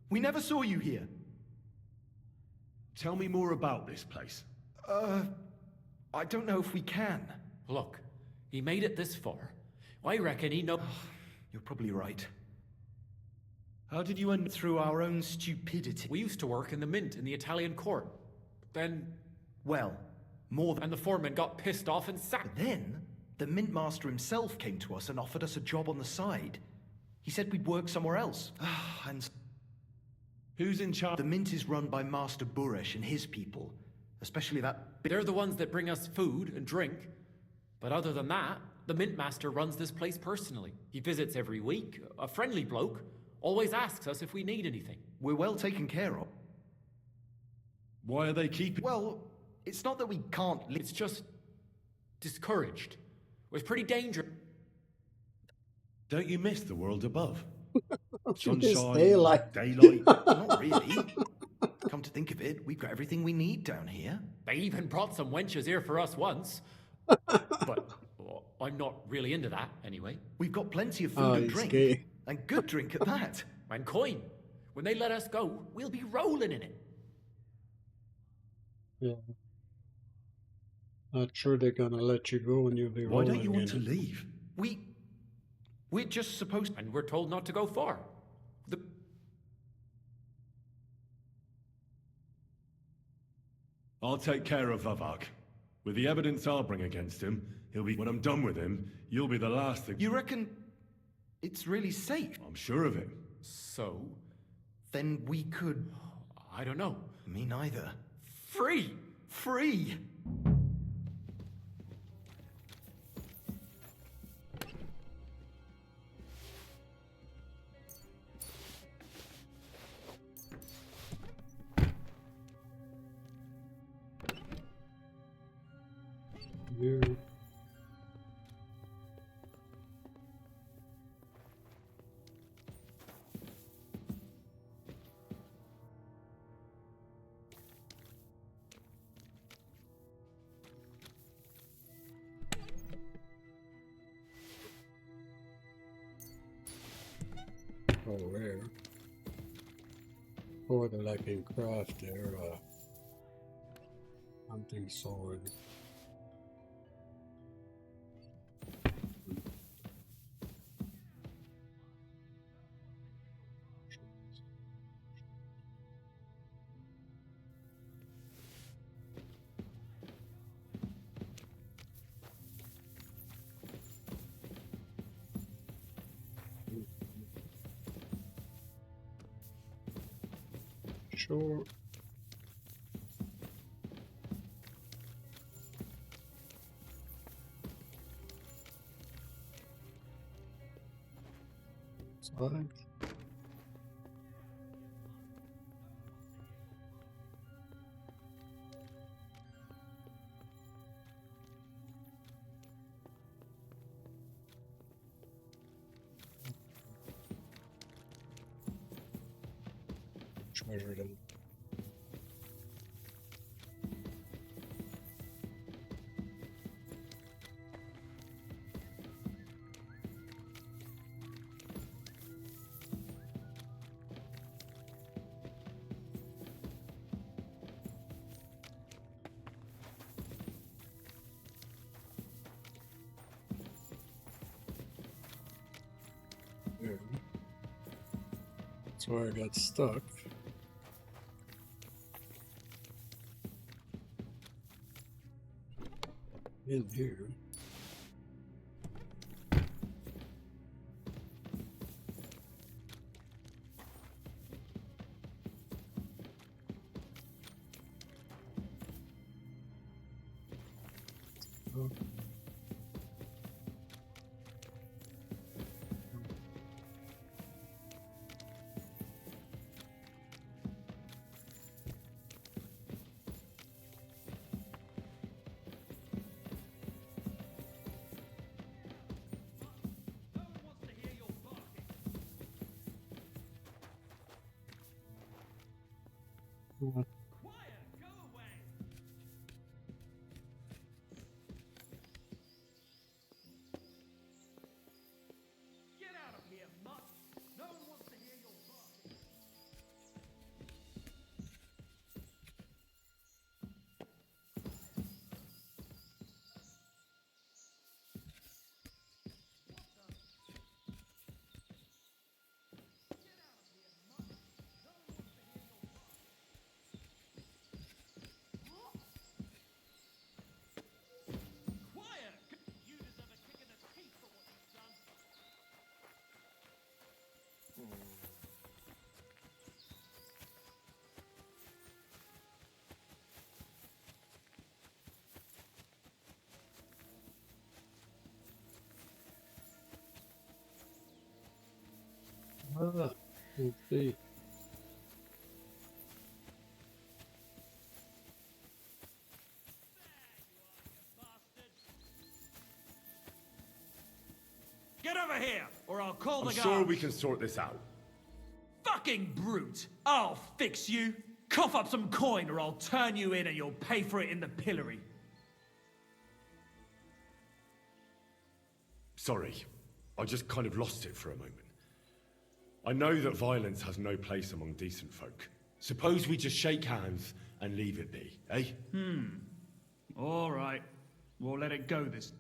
We never saw you here. Tell me more about this place. I don't know if we can. Look, he made it this far. I reckon he knows... You're probably right. How did you end Through our own stupidity. We used to work in the mint in the Italian court. Then... Well, more than... And the foreman got pissed off and sacked. Then, the mint master himself came to us and offered us a job on the side. He said we'd work somewhere else. And... Who's in charge? The mint is run by Master Buresh and his people. Especially that... They're the ones that bring us food and drink. But other than that, the mint master runs this place personally. He visits every week, a friendly bloke. Always asks us if we need anything. We're well taken care of. Why are they keeping... Well, it's not that we can't... It's just... discouraged. It was pretty dangerous. Don't you miss the world above? Sunshine, daylight. Not really. Come to think of it, we've got everything we need down here. They even brought some wenches here for us once. But well, I'm not really into that, anyway. We've got plenty of food and drink. Gay. And good drink at that. And coin. When they let us go, we'll be rolling in it. Yeah. Not sure they're gonna let you go and you'll be Why rolling don't you want in to it. leave? We're just supposed... And we're told not to go far. I'll take care of Vavak. With the evidence I'll bring against him, he'll be... When I'm done with him, you'll be the last thing... You reckon it's really safe? I'm sure of it. So? Then we could... I don't know. Me neither. Free! Free! You. Oh, where? Or the like in craft there, hunting sword. Sure. Sorry. Treasure them. That's where I got stuck. In here. Oh. Mhm. Let's see. Get over here, or I'll call I'm the guards. sure we can sort this out. Fucking brute! I'll fix you. Cough up some coin, or I'll turn you in and you'll pay for it in the pillory. Sorry, I just kind of lost it for a moment. I know that violence has no place among decent folk. Suppose we just shake hands and leave it be, eh? All right. We'll let it go this...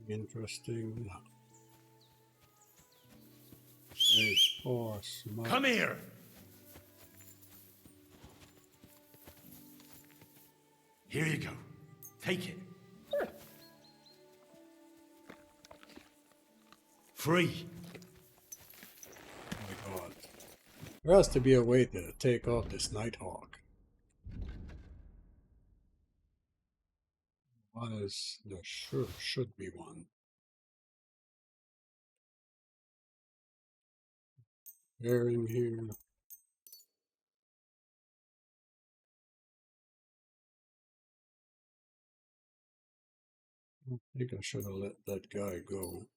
Interesting. A horse. Come here! Here you go. Take it. Free. Oh my god. There has to be a way to take off this Nighthawk. There sure should be one. Bearing here. I think I should have let that guy go.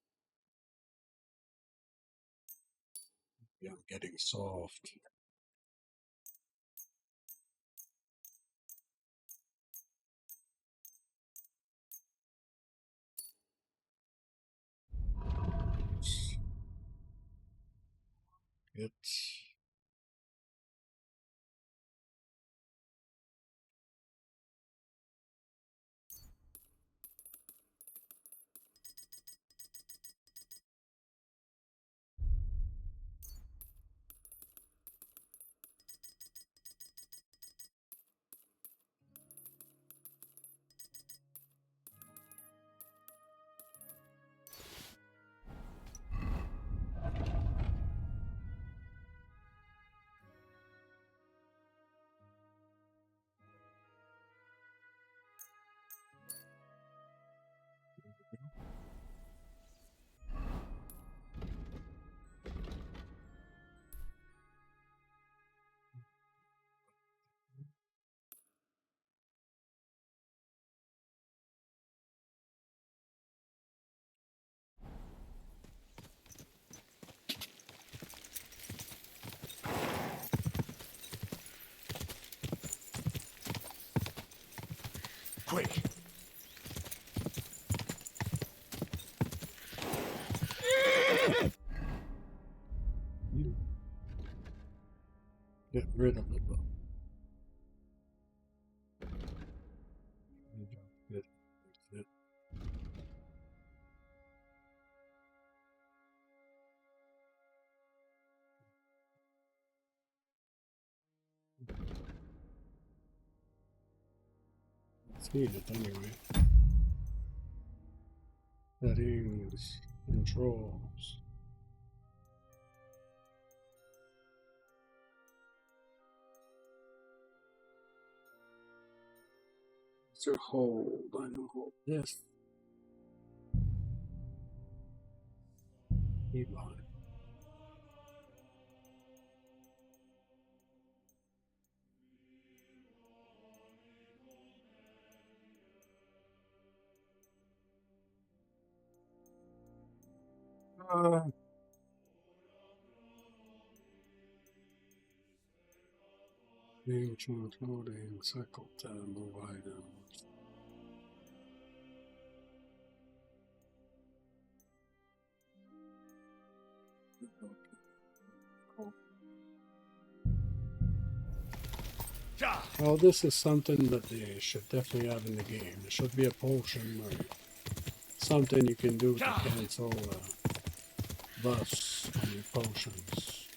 Yeah, I'm getting soft. It's Quick! get rid of it. It. Let's need it anyway. Settings, controls. To hold, I know hold this. Keyboard. Ancient loading, cycle time, move items. Well, this is something that they should definitely have in the game. There should be a potion or something you can do to cancel buffs on your potions.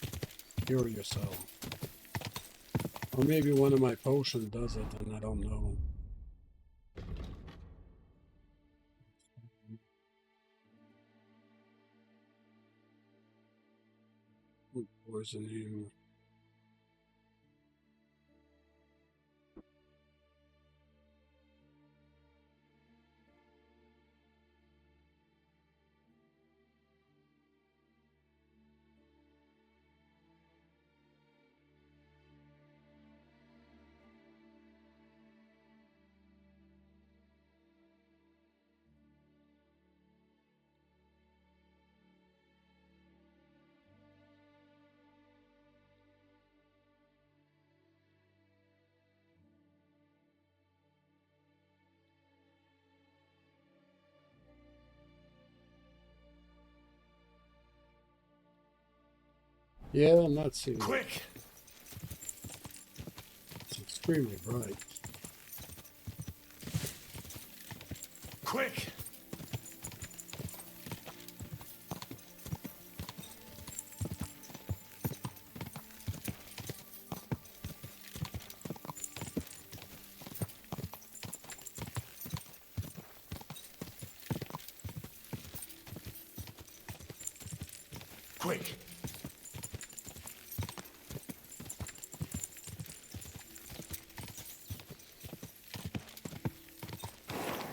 Cure yourself. Or maybe one of my potions does it and I don't know. Food poisoning. Yeah, I'm not seeing Quick! It's extremely bright. Quick! Quick!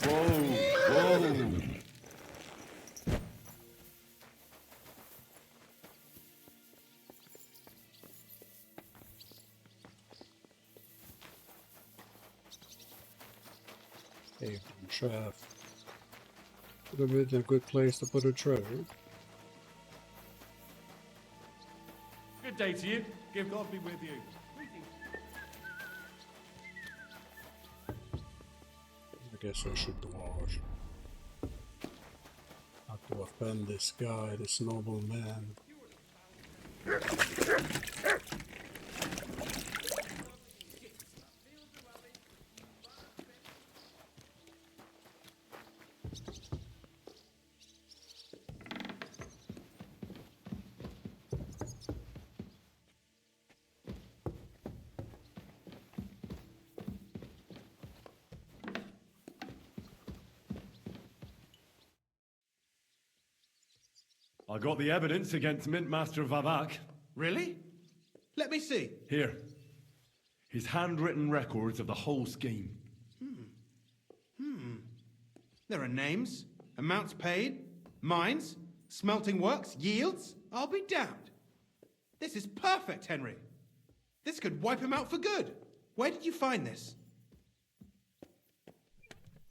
Whoa! Hey, trap. Would have been a good place to put a treasure. Good day to you. Give God be with you. I guess I should dodge. Not to offend this guy, this noble man. I got the evidence against Mint Master Vavak. Really? Let me see. Here. His handwritten records of the whole scheme. There are names, amounts paid, mines, smelting works, yields. I'll be damned. This is perfect, Henry. This could wipe him out for good. Where did you find this?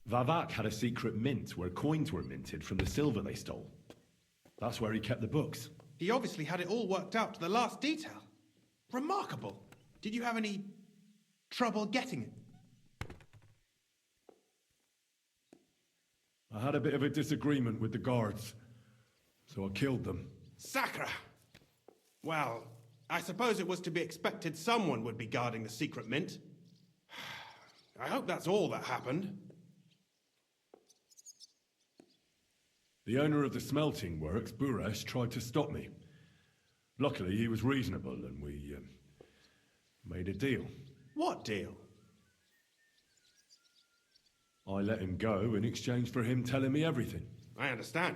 Vavak had a secret mint where coins were minted from the silver they stole. That's where he kept the books. He obviously had it all worked out to the last detail. Remarkable. Did you have any trouble getting it? I had a bit of a disagreement with the guards, so I killed them. Sacre! Well, I suppose it was to be expected someone would be guarding the secret mint. I hope that's all that happened. The owner of the smelting works, Buresh, tried to stop me. Luckily, he was reasonable and we made a deal. What deal? I let him go in exchange for him telling me everything. I understand.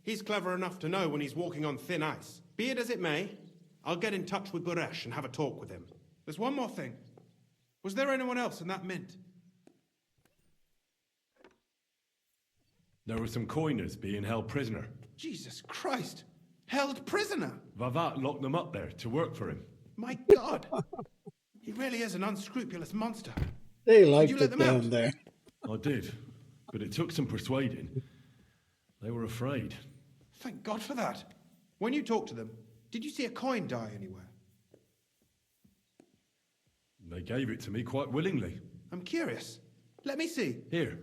He's clever enough to know when he's walking on thin ice. Be it as it may, I'll get in touch with Buresh and have a talk with him. There's one more thing. Was there anyone else in that mint? There were some coiners being held prisoner. Jesus Christ! Held prisoner! Vavak locked them up there to work for him. My God! He really is an unscrupulous monster. They liked you let it them out? down there. I did, but it took some persuading. They were afraid. Thank God for that. When you talked to them, did you see a coin die anywhere? They gave it to me quite willingly. I'm curious. Let me see. Here.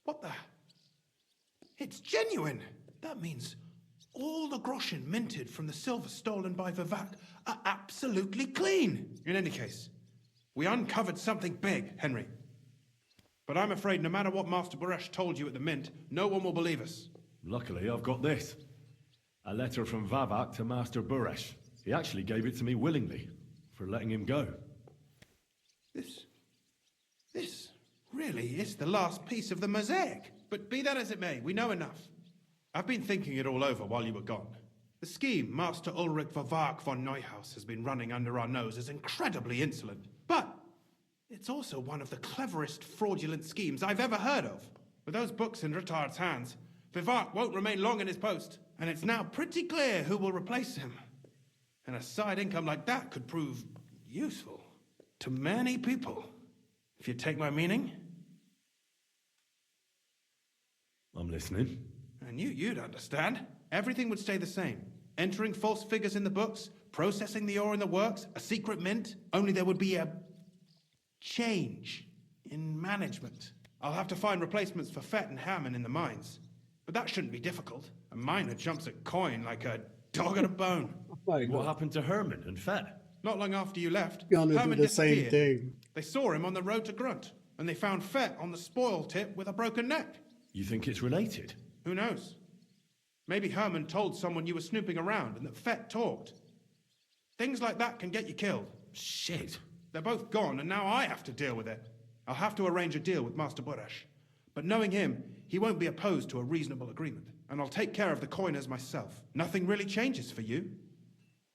What the? It's genuine! That means all the groschen minted from the silver stolen by Vivak are absolutely clean! In any case, we uncovered something big, Henry. But I'm afraid no matter what Master Buresh told you at the mint, no one will believe us. Luckily, I've got this. A letter from Vavak to Master Buresh. He actually gave it to me willingly, for letting him go. This really is the last piece of the mosaic. But be that as it may, we know enough. I've been thinking it all over while you were gone. The The scheme Master Ulrich Vervark von Neuhaus has been running under our nose is incredibly insolent. But it's also one of the cleverest fraudulent schemes I've ever heard of. With those books in Rittard's hands, Vervark won't remain long in his post, and it's now pretty clear who will replace him. And a side income like that could prove useful to many people, if you take my meaning. I'm listening. And you'd understand. Everything would stay the same. Entering false figures in the books, processing the ore in the works, a secret mint, only there would be a change in management. I'll have to find replacements for Fett and Hammond in the mines. But that shouldn't be difficult. A miner jumps at coin like a dog at a bone. What happened to Herman and Fett? Not long after you left, Gonna Herman do the same disappeared. thing. They saw him on the road to Grunt, and they found Fett on the spoil tip with a broken neck. You think it's related? Who knows? Maybe Herman told someone you were snooping around and that Fett talked. Things like that can get you killed. Shit. They're both gone, and now I have to deal with it. I'll have to arrange a deal with Master Burash. But knowing him, he won't be opposed to a reasonable agreement. And I'll take care of the coiners myself. Nothing really changes for you.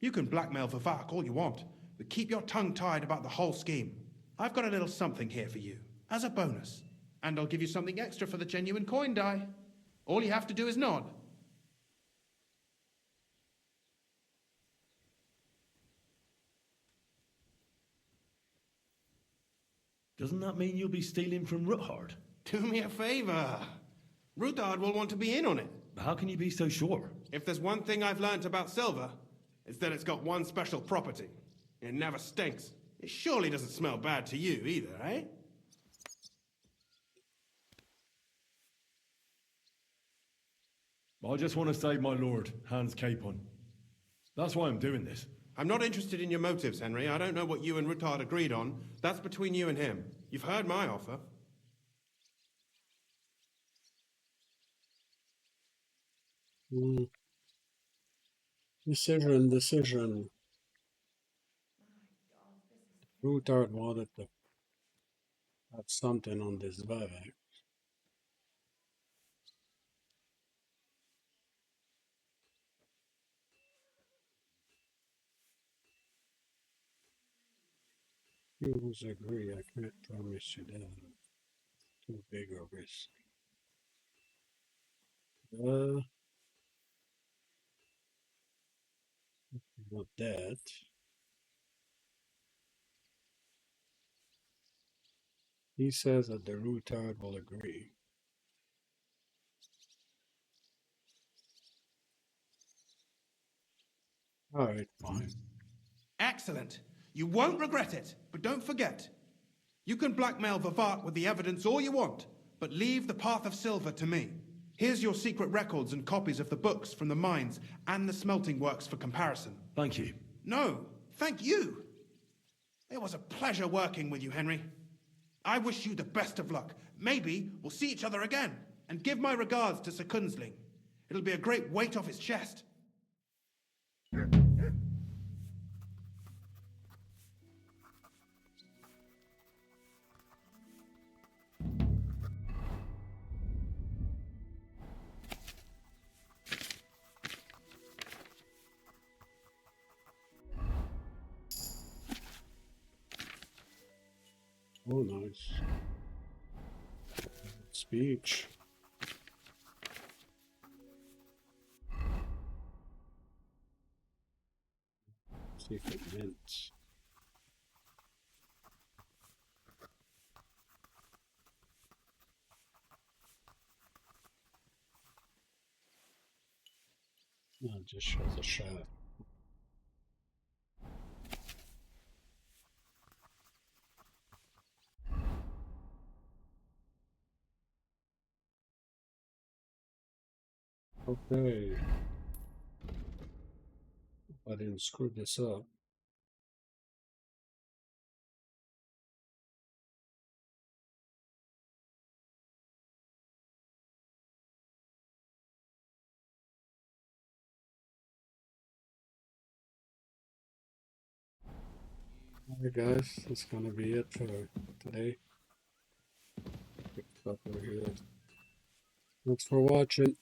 You can blackmail Vervark all you want, but keep your tongue tied about the whole scheme. I've got a little something here for you, as a bonus. And I'll give you something extra for the genuine coin die. All you have to do is nod. Doesn't that mean you'll be stealing from Ruthard? Do me a favor. Ruthard will want to be in on it. How can you be so sure? If there's one thing I've learnt about silver, it's that it's got one special property. It never stinks. It surely doesn't smell bad to you either, eh? I just want to save my lord, Hans Capon. That's why I'm doing this. I'm not interested in your motives, Henry. I don't know what you and Ruthard agreed on. That's between you and him. You've heard my offer. Decision. Ruthard wanted to have something on this Vivek. You agree, I can't promise you that. Too big a risk. Not that. He says that the Ruthard will agree. Alright, fine. Excellent. You won't regret it, but don't forget. You can blackmail Vervark with the evidence all you want, but leave the Path of Silver to me. Here's your secret records and copies of the books from the mines and the smelting works for comparison. Thank you. No, thank you. It was a pleasure working with you, Henry. I wish you the best of luck. Maybe we'll see each other again. And give my regards to Sir Kunzling. It'll be a great weight off his chest. Oh, nice. Speech. Secret mints. No, it just shows a shot. Okay. I didn't screw this up. Alright guys, that's gonna be it for today. Pick up over here. Thanks for watching.